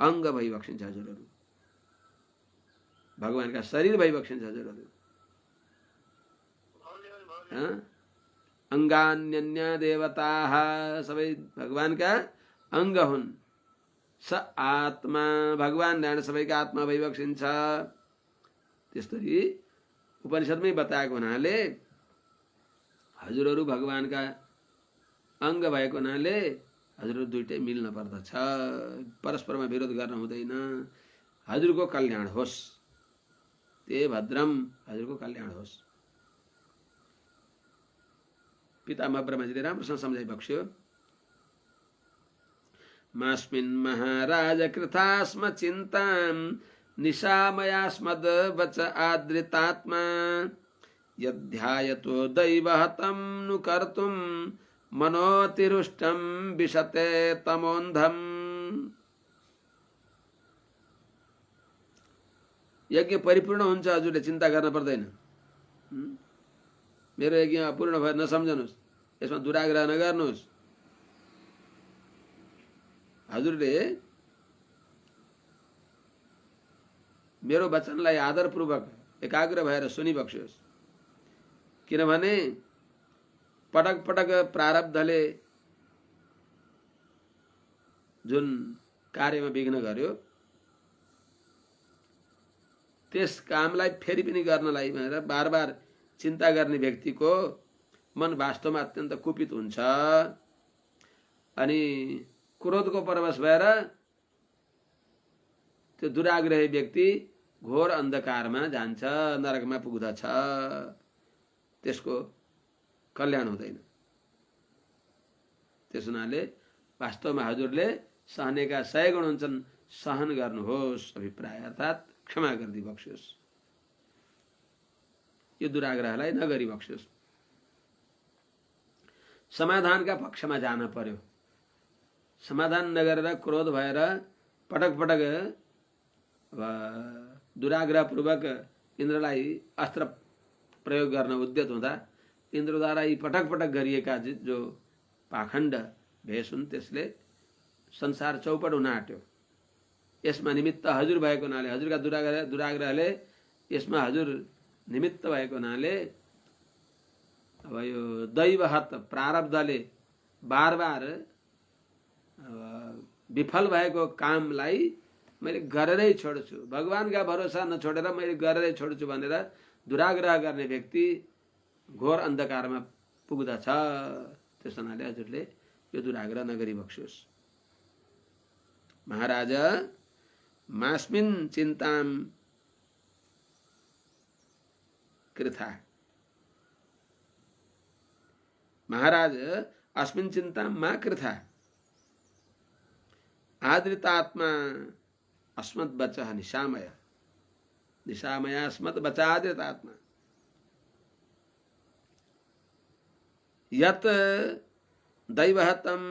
अंग भई बक्सिन्छ। हजुरहरू भगवान का शरीर भई बक्सिन्छ। हजुरहरू अंगान्य देवताः सबै भगवान का अंग हुन्। स आत्मा भगवान नारायण सबैका आत्मा भई बक्सिन्छ। त्यसरी उपनिषदमै बताएको हुनाले हजुरहरू भगवान का अंग भएको हुनाले हजुरहरू दुईटै मिल्न पर्दछ। परस्परमा विरोध गर्न हुँदैन। हजुरको कल्याण होस्। ते भद्रम, हजुरको कल्याण होस्। पितामह ब्रह्माजीले राम्रोसँग सम्झाइ बक्स्यो। मास्मिन् महाराज कृतास्म चिन्तां निशामयास्मद् वच आदृतात्मा यध्यायतो दैवहतं नु कर्तुं मनोतिरुष्टं विशते तमोन्धम्। यज्ञ परिपूर्ण हुन्छ, हजुरले चिन्ता गर्न पर्दैन। मेरो यज्ञ अपूर्ण भएर नसम्झनुस्, यसमा दुराग्रह नगर्नुस्। हजुरले मेरो वचनलाई आदरपूर्वक एकाग्र भएर सुनिबक्स्योस्। किनभने पटक पटक प्रारब्धले जुन कार्यमा विघ्न गर्यो त्यस कामलाई फेरि पनि गर्नलाई भनेर बार बार चिन्ता गर्ने व्यक्तिको मन वास्तवमा अत्यन्त कुपित हुन्छ अनि क्रोधको परवश भएर त्यो दुराग्रही व्यक्ति घोर अन्धकारमा जान्छ, नरकमा पुग्दछ, त्यसको कल्याण हुँदैन। त्यस हुनाले वास्तवमा हजुरले सहनेका 100 गुण हुन्छन्, सहन गर्नुहोस् अभिप्राय, अर्थात् क्षमा गरिदिई बक्सियोस्, यो दुराग्रहलाई नगरी बक्सियोस्। समाधानका पक्षमा जान पर्यो। समाधान नगरेर क्रोध भएर पटक पटक दुराग्रहपूर्वक इन्द्रलाई अस्त्र प्रयोग गर्न उद्यत हुँदा इन्द्रद्वारा यी पटक पटक गरिएका जो पाखण्ड भेष हुन् त्यसले संसार चौपट हुन आँट्यो। यसमा निमित्त हजुर भएको हुनाले, हजुरका दुराग्रहले यसमा हजुर निमित्त भएको हुनाले अब यो दैवहत प्रारब्धले बार बार विफल भएको कामलाई मैले गरेरै छोड्छु, भगवानका भरोसा नछोडेर मैले गरेरै छोड्छु भनेर दुराग्रह गर्ने व्यक्ति घोर अन्धकारमा पुग्दछ। त्यस हुनाले हजुरले यो दुराग्रह नगरी बक्सियोस्। महाराज मास्मिन् चिन्ताम कृथा, महाराज अस्मिन् चिन्ताम मा कृथा, आदृतात्मा अस्मद्वचः निशामय, निशामय अस्मद्वचादृतात्मा, यत् दैवहतं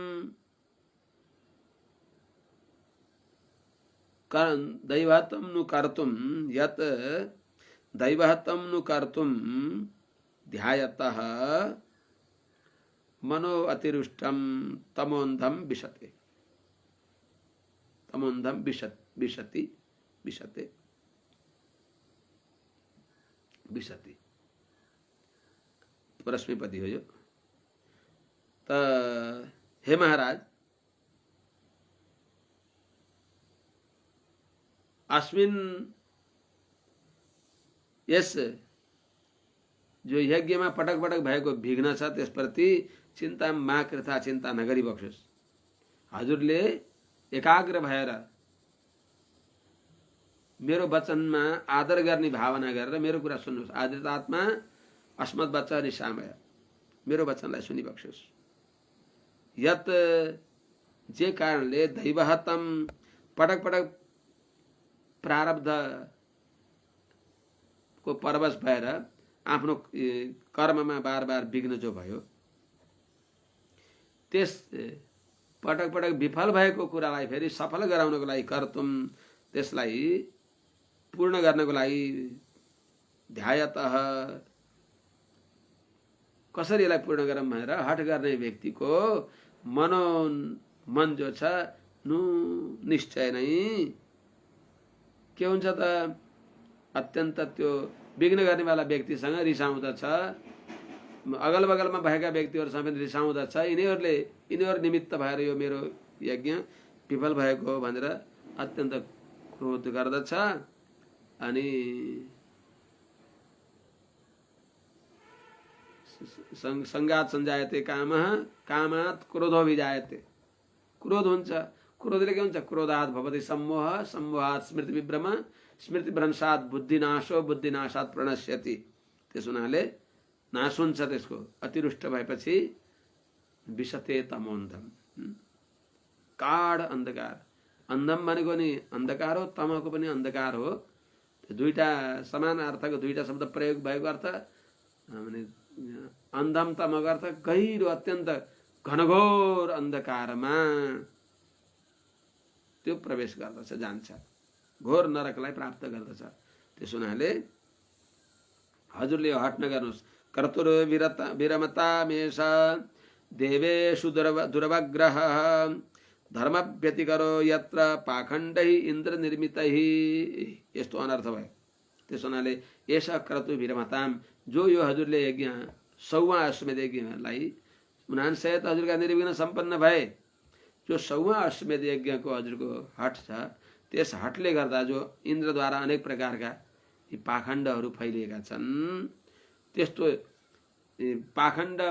नु कर्तुं, यत् दैवहतं नु कर्तुं ध्यायतः मनो अतिरुष्टं तमोन्धं विशते, तमोन्धं विशति विशते विशति परस्मैपदी हो यो। त हे महाराज, अस्मिन् यस जो यज्ञमा पटक पटक भएको विघ्न छ त्यसप्रति चिन्ता मा कृथा, चिन्ता नगरी बक्सियोस्। हजुरले एकाग्र भएर मेरो वचनमा आदर गर्ने भावना गरेर मेरो कुरा सुन्नुहोस्। आदृतात्मा अस्मद्वचः निशामय, मेरो वचनलाई सुनि बक्सियोस्। यत जे कारणले दैवहतम पटक पटक प्रारब्ध को परवश भएर आफ्नो कर्ममा बार बार विघ्न जो भयो, त्यस पटक पटक विफल भएको कुरालाई फेरि सफल गराउनको लागि कर्तुम, त्यसलाई पूर्ण गर्नको लागि ध्यायतः, कसरी यसलाई पूर्ण गरौँ भनेर हठ गर्ने व्यक्तिको मन जो छ नु निश्चय नै के हुन्छ त अत्यन्त त्यो विघ्न गर्नेवाला व्यक्तिसँग रिसाउँदछ, अगल बगलमा भएका व्यक्तिहरूसँग पनि रिसाउँदछ। यिनीहरू निमित्त भएर यो मेरो यज्ञ विफल भएको हो भनेर अत्यन्त क्रोध गर्दछ। अनि संगात संजायते कामः, कामात् क्रोधो विजायते, क्रोध हुन्छ। क्रोधले के हुन्छ? क्रोधात् भवति सम्मोह, सम्मोहात् स्मृति विभ्रम, स्मृति भ्रंशात् बुद्धिनाशो, बुद्धिनाशात् प्रणश्यति। त्यस हुनाले नाश हुन्छ त्यसको। अतिरुष्ट भएपछि विशते तमोन्धम, गाढ अन्धकार। अन्धम भनेको नि अन्धकार हो, तमको पनि अन्धकार हो। दुईटा समान अर्थको दुईटा शब्द प्रयोग भएको अर्थ भने अन्धम तमको अर्थ गहिरो अत्यन्त घनघोर अन्धकारमा त्यो प्रवेश गर्दछ, जान्छ, घोर नरकलाई प्राप्त गर्दछ। त्यसो हुनाले हजुरले हट नगर्नुहोस्। कर्तुर विरमतामेष देवेषु दुर्वग्रह धर्म व्यतिकरो यत्र पाखण्डै इन्द्र निर्मितै, यस्तो अनर्थ भयो। त्यसो हुनाले एष कर्तु विरमताम, जो यो हजुरले यज्ञ 100वां अश्वमेध यज्ञलाई 59 त हजुरका निर्विघ्न सम्पन्न भए, जो 100वां अश्वमेध यज्ञको हजुरको हट छ, त्यस हटले गर्दा जो इन्द्रद्वारा अनेक प्रकारका यी पाखण्डहरू फैलिएका छन्, त्यस्तो पाखण्ड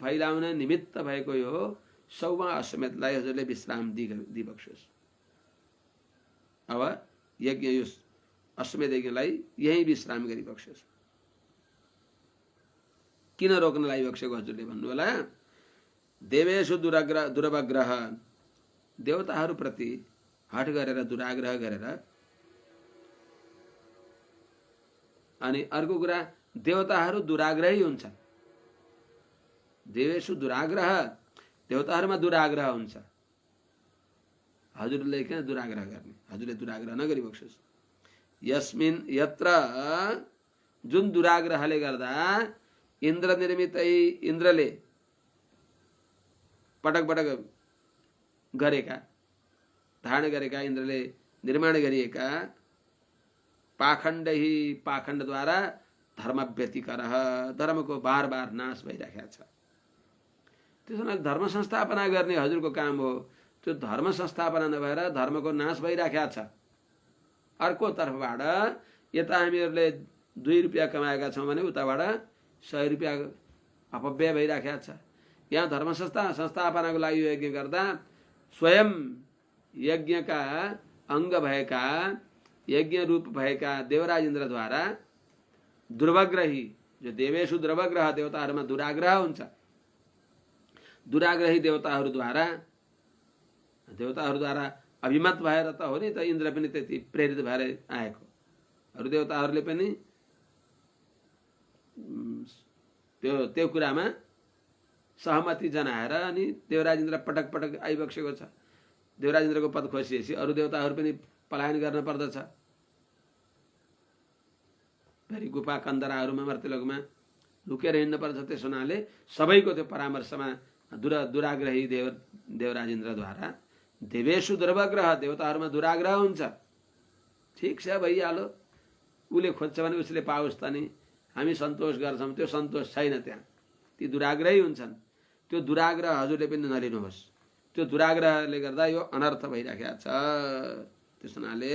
फैलाउन निमित्त भएको यो 100वां अश्वमेधलाई हजुरले विश्राम दिइबक्सोस्। अब यज्ञ यो अश्वमेध यज्ञलाई यही विश्राम गरिबक्सोस्। किन रोक्न लागिबक्सेको हजुरले भन्नु होला? देवेषु दुरवग्रह, देवताहरूप्रति हट गरेर दुराग्रह गरेर। अनि अर्को कुरा, देवताहरू दुराग्रही हुन्छन्। देवेषु दुराग्रह, देवताहरूमा दुराग्रह हुन्छ। हजुरले किन दुराग्रह गर्ने? हजुरले दुराग्रह नगरिबक्सोस्। यस्मिन् यत्र, जुन दुराग्रहले गर्दा इन्द्र निर्मितै, इन्द्रले पटक पटक गरेका, धारण गरेका, इन्द्रले निर्माण गरिएका पाखण्डही, पाखण्डद्वारा धर्म व्यतिकरः, धर्मको बार बार नाश भइराखेको छ। त्यसो भने धर्म संस्थापना गर्ने हजुरको काम हो। त्यो धर्म संस्थापना नभएर धर्मको नाश भइराखेको छ। अर्को तर्फबाट यता हामीहरूले 2 रुपियाँ कमाएका छौँ भने उताबाट 100 रुपियाँ अपव्यय भइराखेको छ। यहाँ धर्म संस्थापनाको लागि यज्ञ गर्दा स्वयं यज्ञका अङ्ग भएका, यज्ञ रूप भएका देवराज इन्द्रद्वारा दुर्वग्रही, जो देवेषु दुर्वग्रह, देवताहरूमा दुराग्रह हुन्छ, दुराग्रही देवताहरूद्वारा अभिमत भएर त हो नि त इन्द्र पनि त्यति प्रेरित भएर आएको। अरू देवताहरूले पनि त्यो कुरामा सहमति जनाएर अनि देवराज इन्द्र पटक पटक आइबक्सेको छ। देवराज इन्द्रको पद खोसिएपछि अरू देवताहरू पनि पलायन गर्न पर्दछ। फेरि गुफा कन्दराहरूमा मर्त्यलोकमा लुकेर हिँड्नु पर्छ। त्यस हुनाले सबैको त्यो परामर्शमा दुराग्रही देवराज इन्द्रद्वारा देवेषु दुर्वग्रह, देवताहरूमा दुराग्रह हुन्छ। ठिक छ, भइहाल्यो। उसले खोज्छ भने उसले पाओस् त नि, हामी सन्तोष गर्छौँ। त्यो सन्तोष छैन त्यहाँ, ती दुराग्रही हुन्छन्। त्यो दुराग्रह हजुरले पनि नलिनुहोस्। त्यो दुराग्रहले गर्दा यो अनर्थ भइराखेको छ। त्यस हुनाले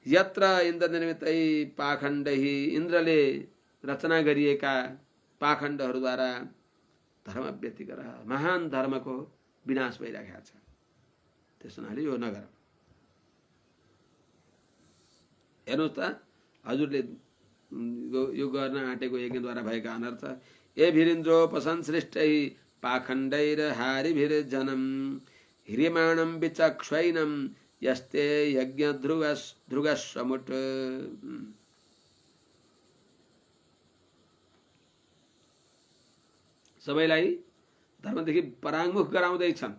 यत्र इन्द्र निर्मितै पाखण्डही, इन्द्रले रचना गरिएका पाखण्डहरूद्वारा धर्म व्यतिकरः, महान धर्मको विनाश भइराखेको छ। त्यस हुनाले यो नगर। हेर्नुहोस् त, हजुरले यो गर्न आँटेको यज्ञद्वारा भएका अनर्थ। ए भिरिन्द्रोपसंसृष्टै पाखण्डैर्हारिभिर्जनं ह्रियमाणं विचक्षैनं यस्ते यज्ञ ध्रुगस्वमुट। सबैलाई धर्मदेखि पराङ्मुख गराउँदैछन्।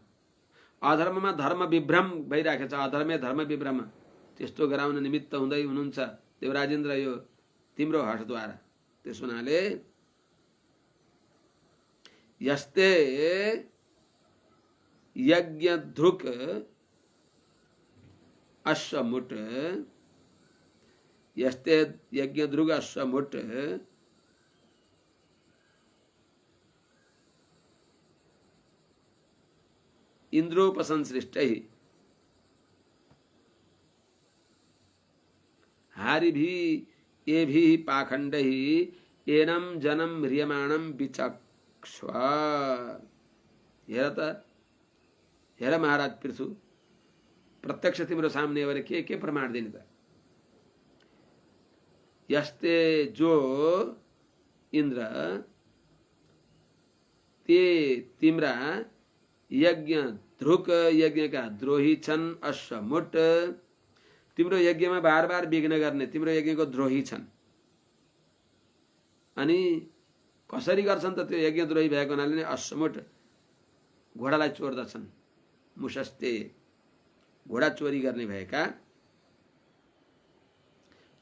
अधर्ममा धर्म विभ्रम भइराखेको छ। अधर्मे धर्म विभ्रम, त्यस्तो गराउन निमित्त हुनुहुन्छ देवराजेन्द्र यो तिम्रो हठद्वारा। त्यस हुनाले यस्ते यज्ञ ध्रुक अश्वमुट, यस्ते यज्ञ ध्रुग अश्वमुट, इंद्रोपसंसृष्टै हारिभि एभि पाखण्डै एनं जनं म्रियमाणं विचक्ष्व। हेर त, हेर महाराज पृथु, प्रत्यक्ष तिम्रो सामने भएर के प्रमाण दिने त? यस्ते जो इन्द्र ते तिम्रा यज्ञ ध्रुक, यज्ञका द्रोही छन्। अश्वमुट, तिम्रो यज्ञमा बार बार विघ्न गर्ने, तिम्रो यज्ञको द्रोही छन्। अनि कसरी गर्छन् त त्यो यज्ञ द्रोही भएको हुनाले अश्वमुट, घोडालाई चोर्दछन्। मुसस्ते, घोडा चोरी गर्ने भएका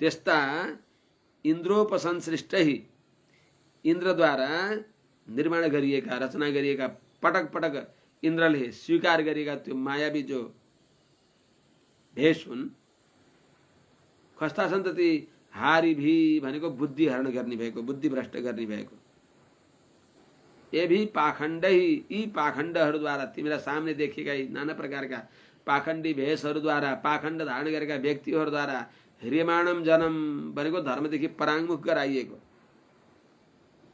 त्यस्ता इन्द्रोपसंसृष्टै, इन्द्रद्वारा निर्माण गरिएका, रचना गरिएका, पटक पटक इन्द्रले स्वीकार गरेका त्यो मायावी जो भेष हुन्, कस्ता छन् त ती? हारिभि भनेको बुद्धि हरण गर्ने भएको, बुद्धि भ्रष्ट गर्ने भएको। एभि पाखण्डै, यी पाखण्डहरूद्वारा, तिमीरा सामने देखिएका नाना प्रकारका पाखण्डी भेषहरूद्वारा, पाखण्ड धारण गरेका व्यक्तिहरूद्वारा ह्रियमाणम जनम भनेको धर्मदेखि पराङ्मुख गराइएको,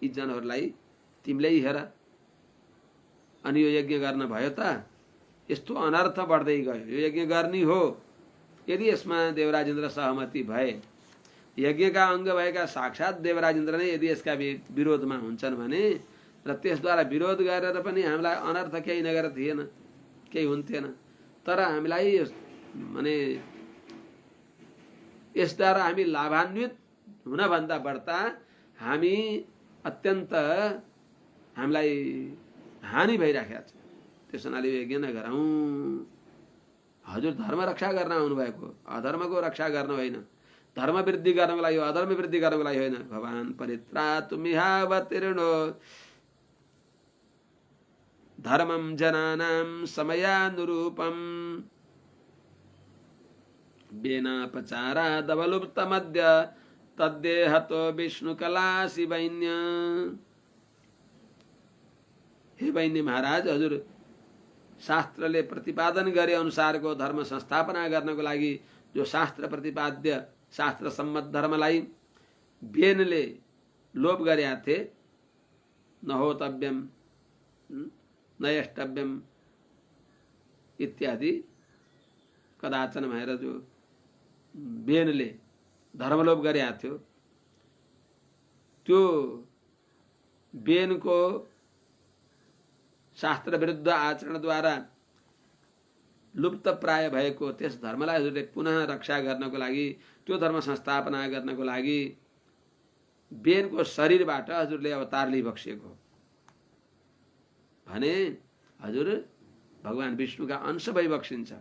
यी जनहरूलाई तिमीले हेर। अनि यो यज्ञ गर्न भयो त यस्तो अनर्थ बढ्दै गयो। यो यज्ञ गर्ने हो यदि यसमा देवराजेन्द्र सहमति भए, यज्ञका अङ्ग भएका साक्षात देवराजेन्द्र नै यदि यसका विरोधमा हुन्छन् भने र त्यसद्वारा विरोध गरेर पनि हामीलाई अनर्थ केही नगर थिएन, केही हुन्थेन। तर हामीलाई माने यसद्वारा हामी लाभान्वित हुनभन्दा बढ्ता हामी अत्यन्त हामीलाई हानि भइराखेको छ। त्यस हुनाले यो यज्ञ नगरौँ। हजुर धर्म रक्षा गर्न आउनुभएको, अधर्मको रक्षा गर्न होइन, धर्म वृद्धि गर्नको लागि, अधर्म वृद्धि गर्नको लागि होइन। भवान परित्रातुमिहावतीर्णो धर्मं जनानां समयानुरूपं वेनापचारादवलुप्तमद्य तद्देहतो विष्णुकलासी वैन्य। हे वैन्य महाराज, हजुर शास्त्रले प्रतिपादन गरे अनुसारको धर्म संस्थापना गर्नको लागि जो शास्त्र प्रतिपाद्य शास्त्र सम्मत धर्मलाई बेनले लोप गरेका थिए, नहोतव्यम नयष्टव्यम इत्यादि कदाचन भएर जो बेनले धर्मलोप गरेका थियो, त्यो बेनको शास्त्र विरुद्ध आचरणद्वारा लुप्त प्राय भएको त्यस धर्मलाई हजुरले पुनः रक्षा गर्नको लागि, त्यो धर्म संस्थापना गर्नको लागि बेनको शरीरबाट हजुरले अवतार लिइबक्सिएको भने हजुर भगवान विष्णुका अंश भइबक्सिन्छ।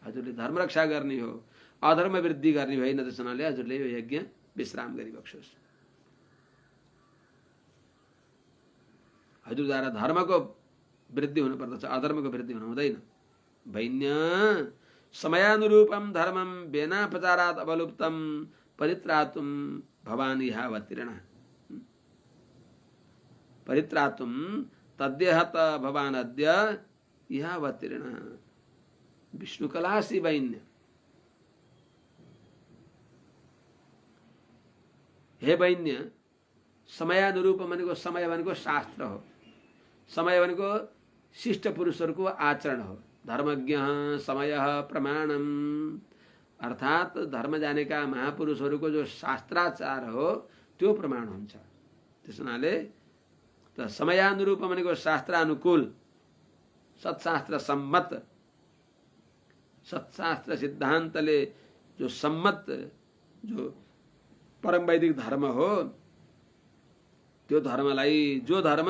हजुरले धर्म रक्षा गर्ने हो, अधर्म वृद्धि गर्ने होइन। त्यस हुनाले हजुरले यो यज्ञ विश्राम गरिबक्सोस्। हजुरद्वारा धर्मको वृद्धि हुनुपर्दछ, अधर्मको वृद्धि हुनु हुँदैन। वैन्य समयानुरूपम धर्मम वेनापचारात् अवलुप्तम परित्रातुम भवान् इहावतीर्ण। परित्रातुम तद्देहत भवान् अद्य इहावतीर्ण विष्णुकलासी वैन्य। हे वैन्य, समयानुरूप भनेको, समय भनेको शास्त्र हो, समय भनेको शिष्ट पुरुषहरूको आचरण हो। धर्मज्ञ समय प्रमाणम, अर्थात धर्म जानेका महापुरुषहरूको जो शास्त्राचार हो त्यो प्रमाण हुन्छ। त्यस हुनाले त समयानुरूप भनेको शास्त्रानुकूल, सत्शास्त्र सम्मत, सत्शास्त्र सिद्धान्तले जो सम्मत जो परम वैदिक धर्म हो, त्यो धर्मलाई, जो धर्म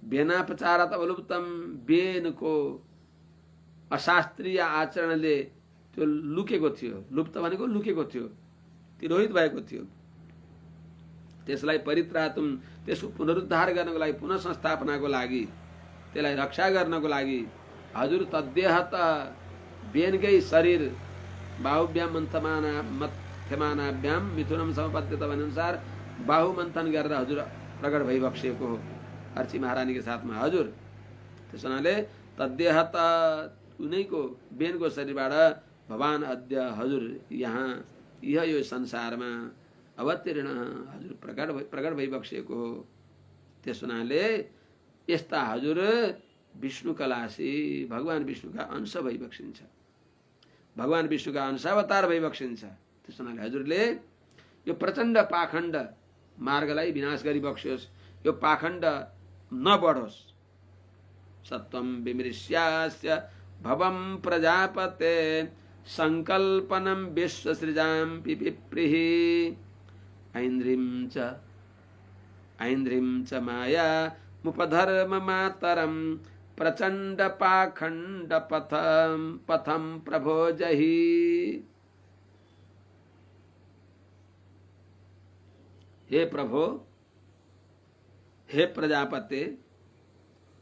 वेनापचारात् अवलुप्तम, बेनको अशास्त्रीय आचरणले त्यो लुकेको थियो, लुप्त भनेको लुकेको थियो, तिरोहित भएको थियो, त्यसलाई परित्रातुम, त्यसको पुनरुद्धार गर्नको लागि, पुनः संस्थापनाको लागि, त्यसलाई रक्षा गर्नको लागि हजुर तद्देहत, बेनकै शरीर, बाहुव्याम मथ्यमानाभ्याम मिथुनम समपद्यत भने अनुसार बाहु मन्थन गरेर हजुर प्रकट भइबक्सिएको हो अर्ची महारानी के साथमा हजुर। त्यस हुनाले तद्देहत, उनैको बेनको शरीरबाट भगवान अद्य हजुर यहाँ यो संसारमा अवतीर्ण, हजुर प्रकट भइबक्सिएको हो। त्यस हुनाले यस्ता हजुर विष्णुकलासी, भगवान विष्णुका अंश भइबक्सिन्छ, भगवान विष्णुका अंशावतार भइबक्सिन्छ। त्यस हुनाले हजुरले यो प्रचण्ड पाखण्ड मार्गलाई विनाश गरिबक्सियोस्, यो पाखण्ड नबढोस्। सत्वं विमृश्यास्य भवं प्रजापते संकल्पनं विश्वसृजां पिपिप्रिहि ऐन्द्रिं च माया मुपधर्म मातरं प्रचण्ड पाखण्ड पथं प्रभो जहि। हे प्रभो, हे प्रजापते,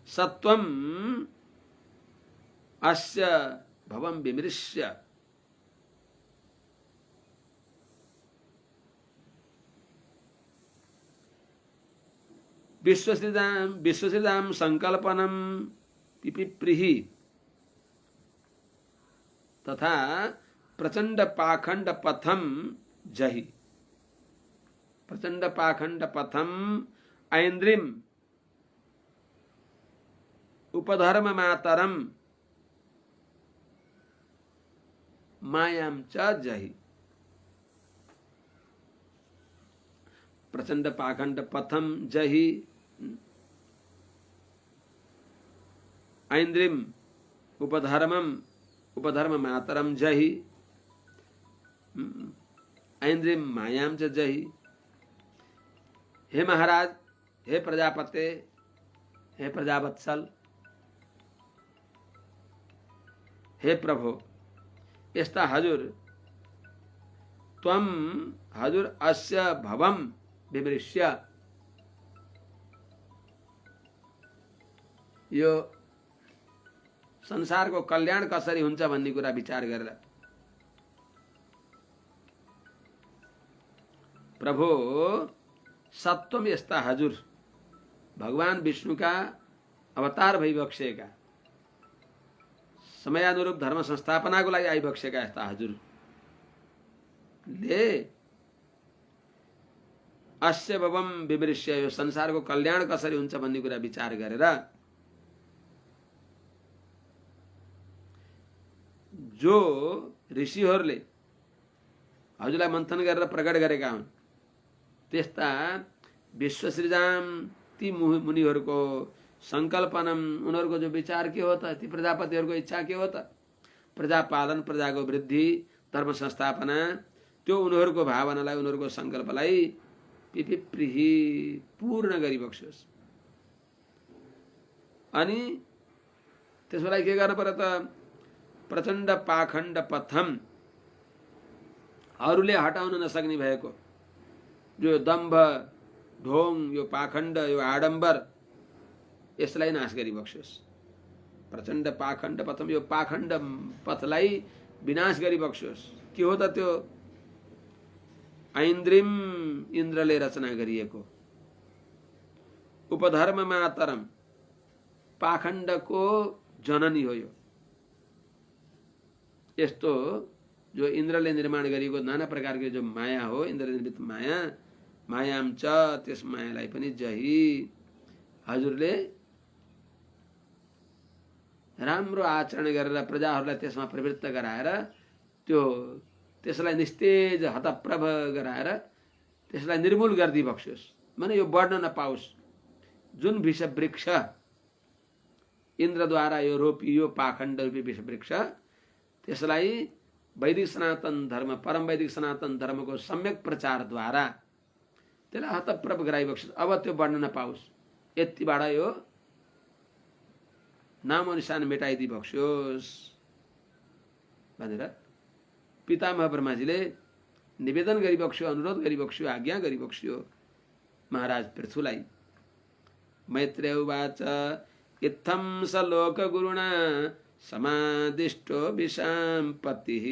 सत्वं अस्य भवं विमृश्य, विश्वसृजां संकल्पनं पिपिप्रिहि तथा प्रचंड पाखंड पथम जहि। प्रचंड पाखंड पथम ऐन्द्रिम उपधर्म मातरम मायाम च जहि। प्रचंड पाखंड पथम जहि। ऐन्द्रिम उपधर्म मातरम जहि। ऐन्द्रिम मायाम च जहि। हे महाराज, हे प्रजापते, हे प्रजावत्सल, हे प्रभु, यस्ता हजुर त्वम हजुर अस्य भवम विमृश्य, यो संसारको कल्याण कसरी हुन्छ भन्ने कुरा विचार गरेर प्रभु सत्वम यस्ता हजुर भगवान विष्णुका अवतार भइबक्सेका समयानुरूप धर्म संस्थापनाको लागि आइबक्सेका यस्ता हजुरले अस्य भवम विमृश्य, यो संसारको कल्याण कसरी हुन्छ भन्ने कुरा विचार गरेर जो ऋषिहरूले हजुरलाई मन्थन गरेर प्रकट गरेका हुन् त्यस्ता विश्वसृजाम ती मुनिहरूको संकल्पनम, उनीहरूको जो विचार के हो त, ती प्रजापतिहरूको इच्छा के हो त, प्रजा पालन, प्रजाको वृद्धि, धर्म संस्थापना, त्यो उनीहरूको भावनालाई, उनीहरूको संकल्पलाई पिपिप्रिही पूर्ण गरिबक्सोस्। अनि त्यसको लागि के गर्नु पर्यो त, प्रचण्ड पाखण्ड पथम, अरूले हटाउन नसक्ने भएको जो दम्भ ढोङ, यो पाखण्ड, यो आडम्बर, यसलाई नाश गरिबक्सोस्। प्रचण्ड पाखण्ड पथम, यो पाखण्ड पथलाई विनाश गरिबक्सोस्। के हो त त्यो? ऐन्द्रिम, इन्द्रले रचना गरिएको, उपधर्म मातरम, पाखण्डको जननी हो यो। यस्तो जो इन्द्रले निर्माण गरेको नाना प्रकारको जो माया हो, इन्द्र निर्मित माया, मायाम च, त्यस मायालाई पनि जहि हजुरले राम्रो आचरण गरेर प्रजाहरूलाई त्यसमा प्रवृत्त गराएर त्यसलाई निस्तेज हतप्रभ गराएर त्यसलाई निर्मूल गरिदिबक्सोस्। माने यो बढ्न नपाओस्। जुन विषवृक्ष इन्द्रद्वारा यो रोपियो, पाखण्ड रूपी विषवृक्ष, त्यसलाई वैदिक सनातन धर्म, परम वैदिक सनातन धर्मको सम्यक प्रचारद्वारा त्यसलाई हतप्रभ गराइबक्सोस्। अब त्यो बढ्न नपाओस्। यतिबाट यो नाम निशान मेटाइदिबक्सोस् भनेर पितामह ब्रह्माजीले निवेदन गरिबक्स्यो, अनुरोध गरिबक्स्यो, आज्ञा गरिबक्स्यो महाराज पृथुलाई। मैत्रेय उवाच इत्थं स लोकगुरुणा समादिष्टो विशाम्पतिः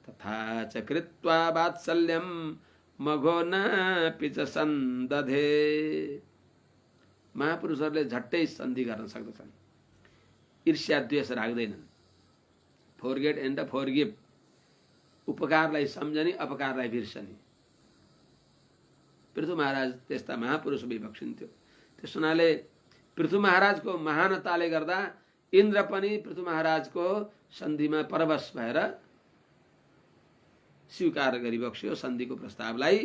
तथा च कृत्वा वात्सल्यं मघो नापि च सन्दधे। महापुरुषहरूले झट्टै सन्धि गर्न सक्दछन्, ईर्ष्या द्वेष राख्दैनन्। फोरगेट एन्ड फोरगिभ, उपकारलाई सम्झने, अपकारलाई बिर्सने। पृथु महाराज त्यस्ता महापुरुष भइबक्सिन्थ्यो। त्यस हुनाले पृथु महाराजको महानताले गर्दा इन्द्र पनि पृथु महाराजको सन्धिमा परवश भएर स्वीकार गरिबक्स्यो सन्धिको प्रस्तावलाई।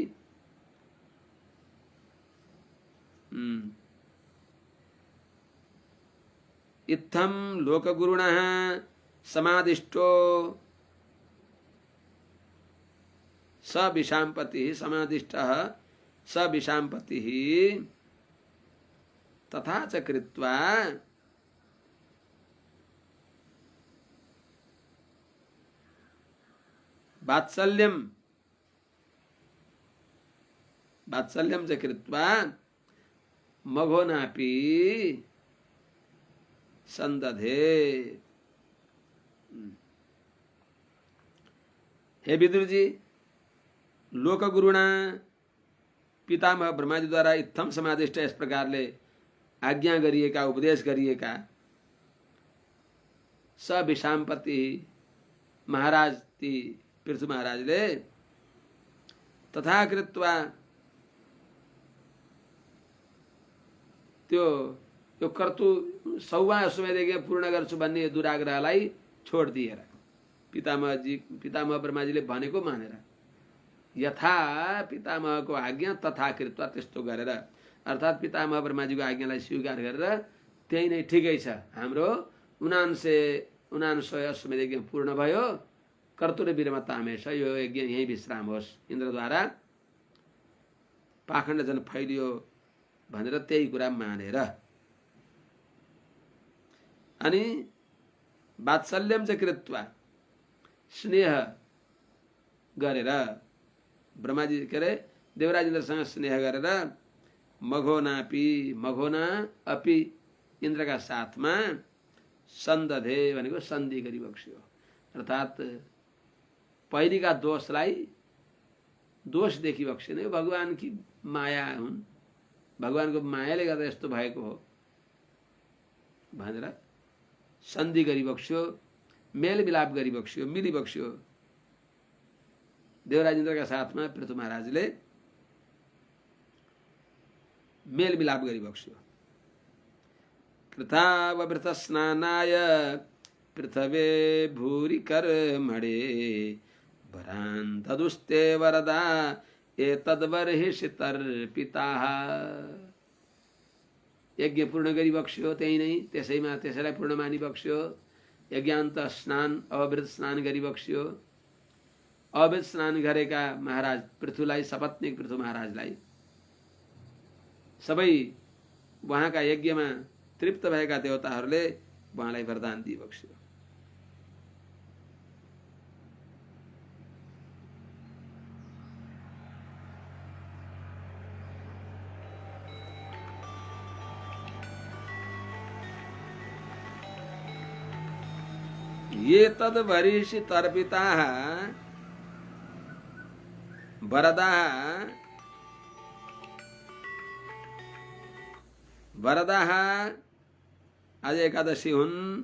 इत्थं लोकगुरुणः समादिष्टो स विशाम्पतिः, समादिष्टः स विशाम्पतिः तथा च कृत्वा वात्सल्यं च कृत्वा मघो नापि संदधे। हे विदुर जी, लोकगुरुणा पितामह ब्रह्माजी द्वारा इत्थम समादिष्ट, इस प्रकारले आज्ञा गरिएका, उपदेश गरिएका स विशाम्पति महाराज ती पृथु महाराजले तथा कृत्वा त्यो त्यो कर्तु 100वां अश्वमेधयज्ञ पूर्ण गर्छु भन्ने दुराग्रहलाई छोडिदिएर पितामह ब्रह्माजीले भनेको मानेर यथा पितामहको आज्ञा तथा कृत्वा त्यस्तो गरेर अर्थात् पितामह ब्रह्माजीको आज्ञालाई स्वीकार गरेर त्यही नै ठिकै छ, हाम्रो 99 अश्वमेधयज्ञ पूर्ण भयो, कर्तुर वीरमा तामेश, यो यज्ञ यहीँ विश्राम होस्, इन्द्रद्वारा पाखण्ड जन फैलियो भनेर त्यही कुरा मानेर अनि वात्सल्यम च कृत्वा स्नेह गरेर ब्रह्माजी के अरे देवराज इन्द्रसँग स्नेह गरेर मघोना अपि इन्द्रका साथमा सन्दधे भनेको सन्धि गरी बक्स्यो, अर्थात् पहिलेका दोषलाई दोष देखि बक्सेन, यो भगवान की माया हुन्, भगवानको मायाले गर्दा यस्तो भएको हो भनेर सन्धि गरी बक्स्यो, मेलमिलाप गरी बक्स्यो, मिली बक्स्यो। देवराज इन्द्रका साथमा पृथु महाराजले मेलमिलाप गरी बक्स्यो। कृतावृत स्नानाय पृथवे भूरि कर्मणे वरान् तदुस्ते वरदा एतद्बर्हिषि तर्पिताः। यज्ञ पूर्ण गरी बक्स्यो, त्यही नै त्यसैलाई पूर्ण मानी बक्स्यो। यज्ञान्त स्नान अवृत स्नान गरी बक्स्यो। अवृत स्नान गरेका महाराज पृथुलाई, सपत्नीक पृथु महाराजलाई सबै उहाँका यज्ञमा तृप्त भएका देवताहरूले उहाँलाई वरदान दिई बक्स्यो। ये तद्वरिषि तर्पिताः वरदाः आज एकादशी हुन्,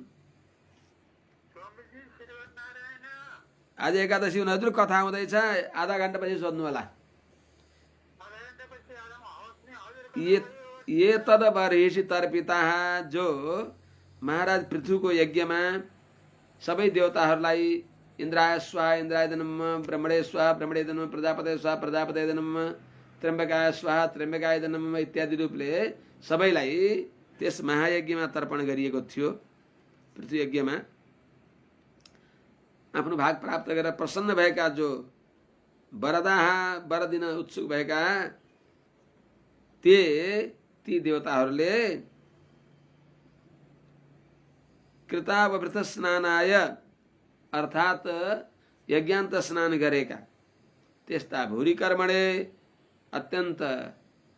आज एकादशी हुन्। हजुर कथा हुँदैछ, आधा घण्टा पछि सोध्नु होला। ये तद्वरिषि तर्पिताः, जो महाराज पृथुको यज्ञमा सबै देवताहरूलाई इन्द्राय स्वाहा इन्द्राय नमः, ब्रह्मणे स्वाहा ब्रह्मणे नमः, प्रजापते स्वाहा प्रजापते नमः, त्र्यम्बकाय स्वाहा त्र्यम्बकाय नमः इत्यादि रूपले सबैलाई त्यस महायज्ञमा तर्पण गरिएको थियो। पृथ्वी यज्ञमा आफ्नो भाग प्राप्त गरेर प्रसन्न भएका जो वरदाः, वर दिन उत्सुक भएका ती देवताहरूले कृतावृत स्नानाय अर्थात् यज्ञान्त स्नान गरेका त्यस्ता भूरि कर्मणे अत्यन्त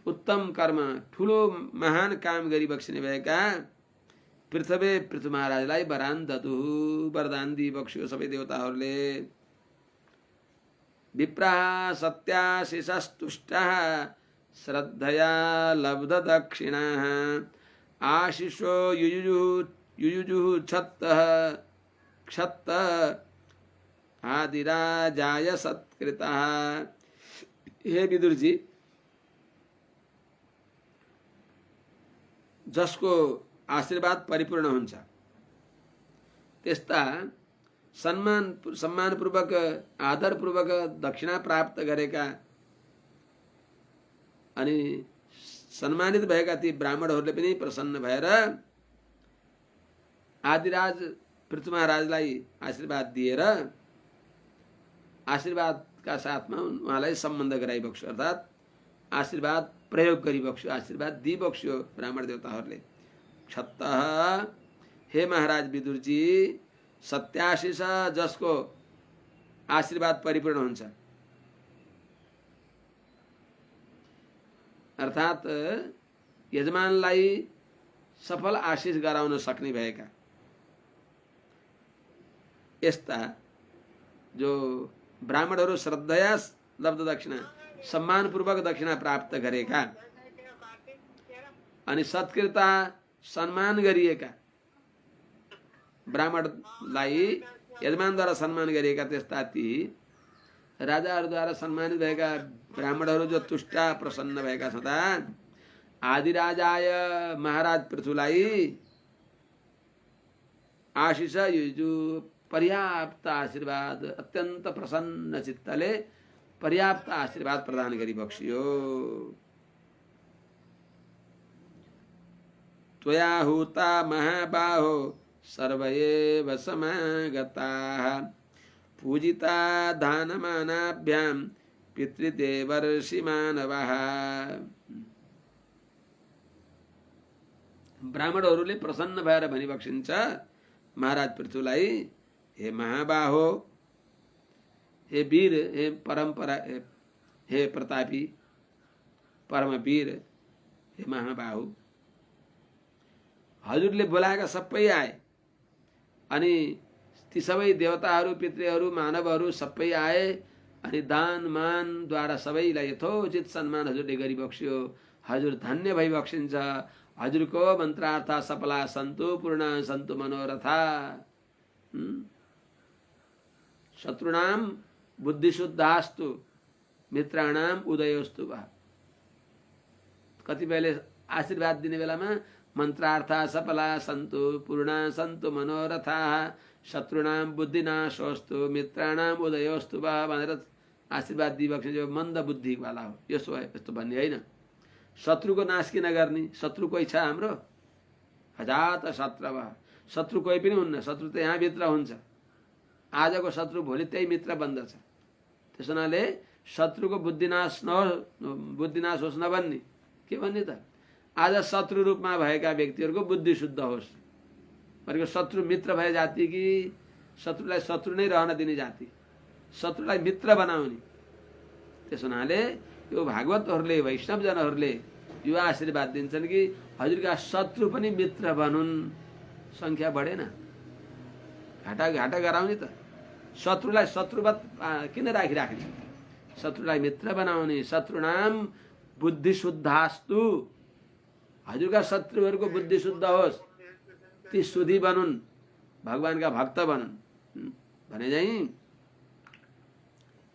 उत्तम कर्म ठुलो महान काम गरी बक्सिने भएका पृथु महाराजलाई वरान दतु, वरदान दिई बक्स्यो सबै देवताहरूले। विप्राः सत्याशिषस्तुष्टाः श्रद्धया लब्ध दक्षिणाः आशिषो युयुजुः क्षत्त आदिराजाय सत्कृतः। हे विदुर जी, जसको आशीर्वाद परिपूर्ण हुन्छ त्यस्ता सम्मानपूर्वक आदरपूर्वक दक्षिणा प्राप्त गरेका अनि सम्मानित भएका ती ब्राह्मणहरूले पनि प्रसन्न भएर आदिराज पृथु महाराजलाई आशीर्वाद दिएर आशीर्वादका साथमा उहाँलाई सम्बन्ध गराइबक्स्यो, अर्थात् आशीर्वाद प्रयोग गरिबक्स्यो, आशीर्वाद दिइबक्स्यो ब्राह्मण देवताहरूले। क्षत्तः, हे महाराज विदुरजी, सत्याशिष जसको आशीर्वाद परिपूर्ण हुन्छ, अर्थात् यजमानलाई सफल आशिष गराउन सक्ने भएका यस्ता जो ब्राह्मणहरू श्रद्धया लब्ध दक्षिणा, सम्मानपूर्वक दक्षिणा प्राप्त गरेका अनि सत्कृता सम्मान गरिएका ब्राह्मणलाई यजमानद्वारा सम्मान गरिएका त्यस्ता ती राजाहरूद्वारा सम्मानित भएका ब्राह्मणहरू जो तुष्टा प्रसन्न भएका छँदा आदिराजाय महाराज पृथुलाई आशिष युजु पर्याप्त आशीर्वाद अत्यंत प्रसन्न चित्तले पर्याप्त आशीर्वाद प्रदान गरी बक्सियो। त्वया हूता महाबाहो सर्वएव समागताः पूजिता दानमानाभ्यां पितृदेवर्षि मानवाः। ब्राह्मणहरूले प्रसन्न भएर भनिबक्सिन्छ महाराज पृथुलाई, हे महाबाहो, हे वीर, हे परम्परा, हे प्रतापी परमवीर, हे महाबाहु, हजुरले बोलाएका सबै आए अनि ती सबै देवताहरू पितृहरू मानवहरू सबै आए अनि दान मानद्वारा सबैलाई यथोचित सम्मान हजुरले गरिबक्स्यो। हजुर धन्य भइबक्सिन्छ। हजुरको मन्त्रार्थ सफला सन्तु पूर्ण सन्तु मनोरथा। शत्रुणाम बुद्धिशुद्धास्तु मित्राणाम उदयोस्तु वा। कतिपयले आशीर्वाद दिने बेलामा मन्त्रार्थ सफला सन्तु पूर्ण सन्तु मनोरथा शत्रुणाम बुद्धिनाशोस्तु मित्राणाम उदयोस्तु वा भनेर आशीर्वाद दिइबक्सिन्छ। जो मन्द बुद्धिवाला हो यसो यस्तो भन्ने होइन। शत्रुको नाश किन गर्ने? शत्रु कोही छ हाम्रो? अजात शत्रव। शत्रु कोही पनि हुन्न। शत्रु त यहाँभित्र हुन्छ। आजको शत्रु भोलि त्यही मित्र बन्दछ। त्यस हुनाले शत्रुको बुद्धिनाश होस् नभन्ने। के भन्ने त? आज शत्रु रूपमा भएका व्यक्तिहरूको बुद्धि शुद्ध होस् भनेको शत्रु मित्र भए जाति कि शत्रुलाई शत्रु नै रहन दिने जाति? शत्रुलाई मित्र बनाउने। त्यस हुनाले यो भागवतहरूले वैष्णवजनहरूले यो आशीर्वाद दिन्छन् कि हजुरका शत्रु पनि मित्र बनुन्। संख्या बढेन, घाटा घाटा गराउने त। शत्रुलाई शत्रुवत किन राखिराख्ने? शत्रुलाई मित्र बनाउने। शत्रुनाम बुद्धि शुद्धास्तु। हजुरका शत्रुहरूको बुद्धि शुद्ध होस्, ती सुधी बनुन्, भगवानका भक्त बनुन् भने चाहिँ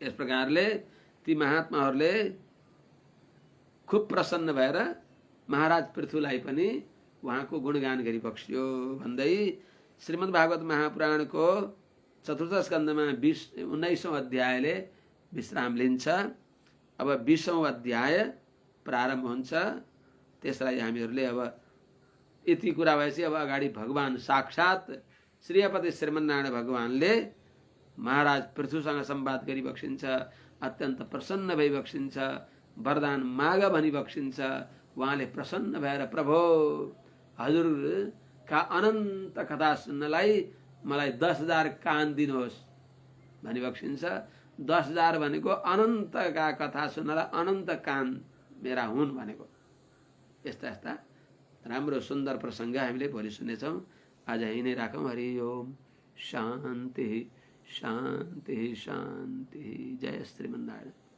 यस प्रकारले ती महात्माहरूले खुब प्रसन्न भएर महाराज पृथुलाई पनि उहाँको गुणगान गरिबक्स्यो भन्दै श्रीमद् भागवत महापुराणको चतुर्थ स्कन्धमा 19औं अध्यायले विश्राम लिन्छ। अब 20औं अध्याय प्रारम्भ हुन्छ। त्यसलाई हामीहरूले अब यति कुरा भएपछि अब अगाडि भगवान साक्षात श्रीपति श्रीमन्नारायण भगवानले महाराज पृथुसँग संवाद गरिबक्सिन्छ। अत्यन्त प्रसन्न भइबक्सिन्छ। वरदान माग भनिबक्सिन्छ। उहाँले प्रसन्न भएर प्रभो हजुरका अनन्त कथा सुन्नलाई मलाई 10,000 कान दिनुहोस् भनिबक्सिन्छ। 10,000 भनेको अनन्तका कथा सुन्नलाई अनन्त कान मेरा हुन् भनेको। यस्ता यस्ता राम्रो सुन्दर प्रसङ्ग हामीले भोलि सुनेछौँ। आज यही नै राखौँ। हरि ओम। शान्ति शान्ति शान्ति। जय श्रीमन्नारायण।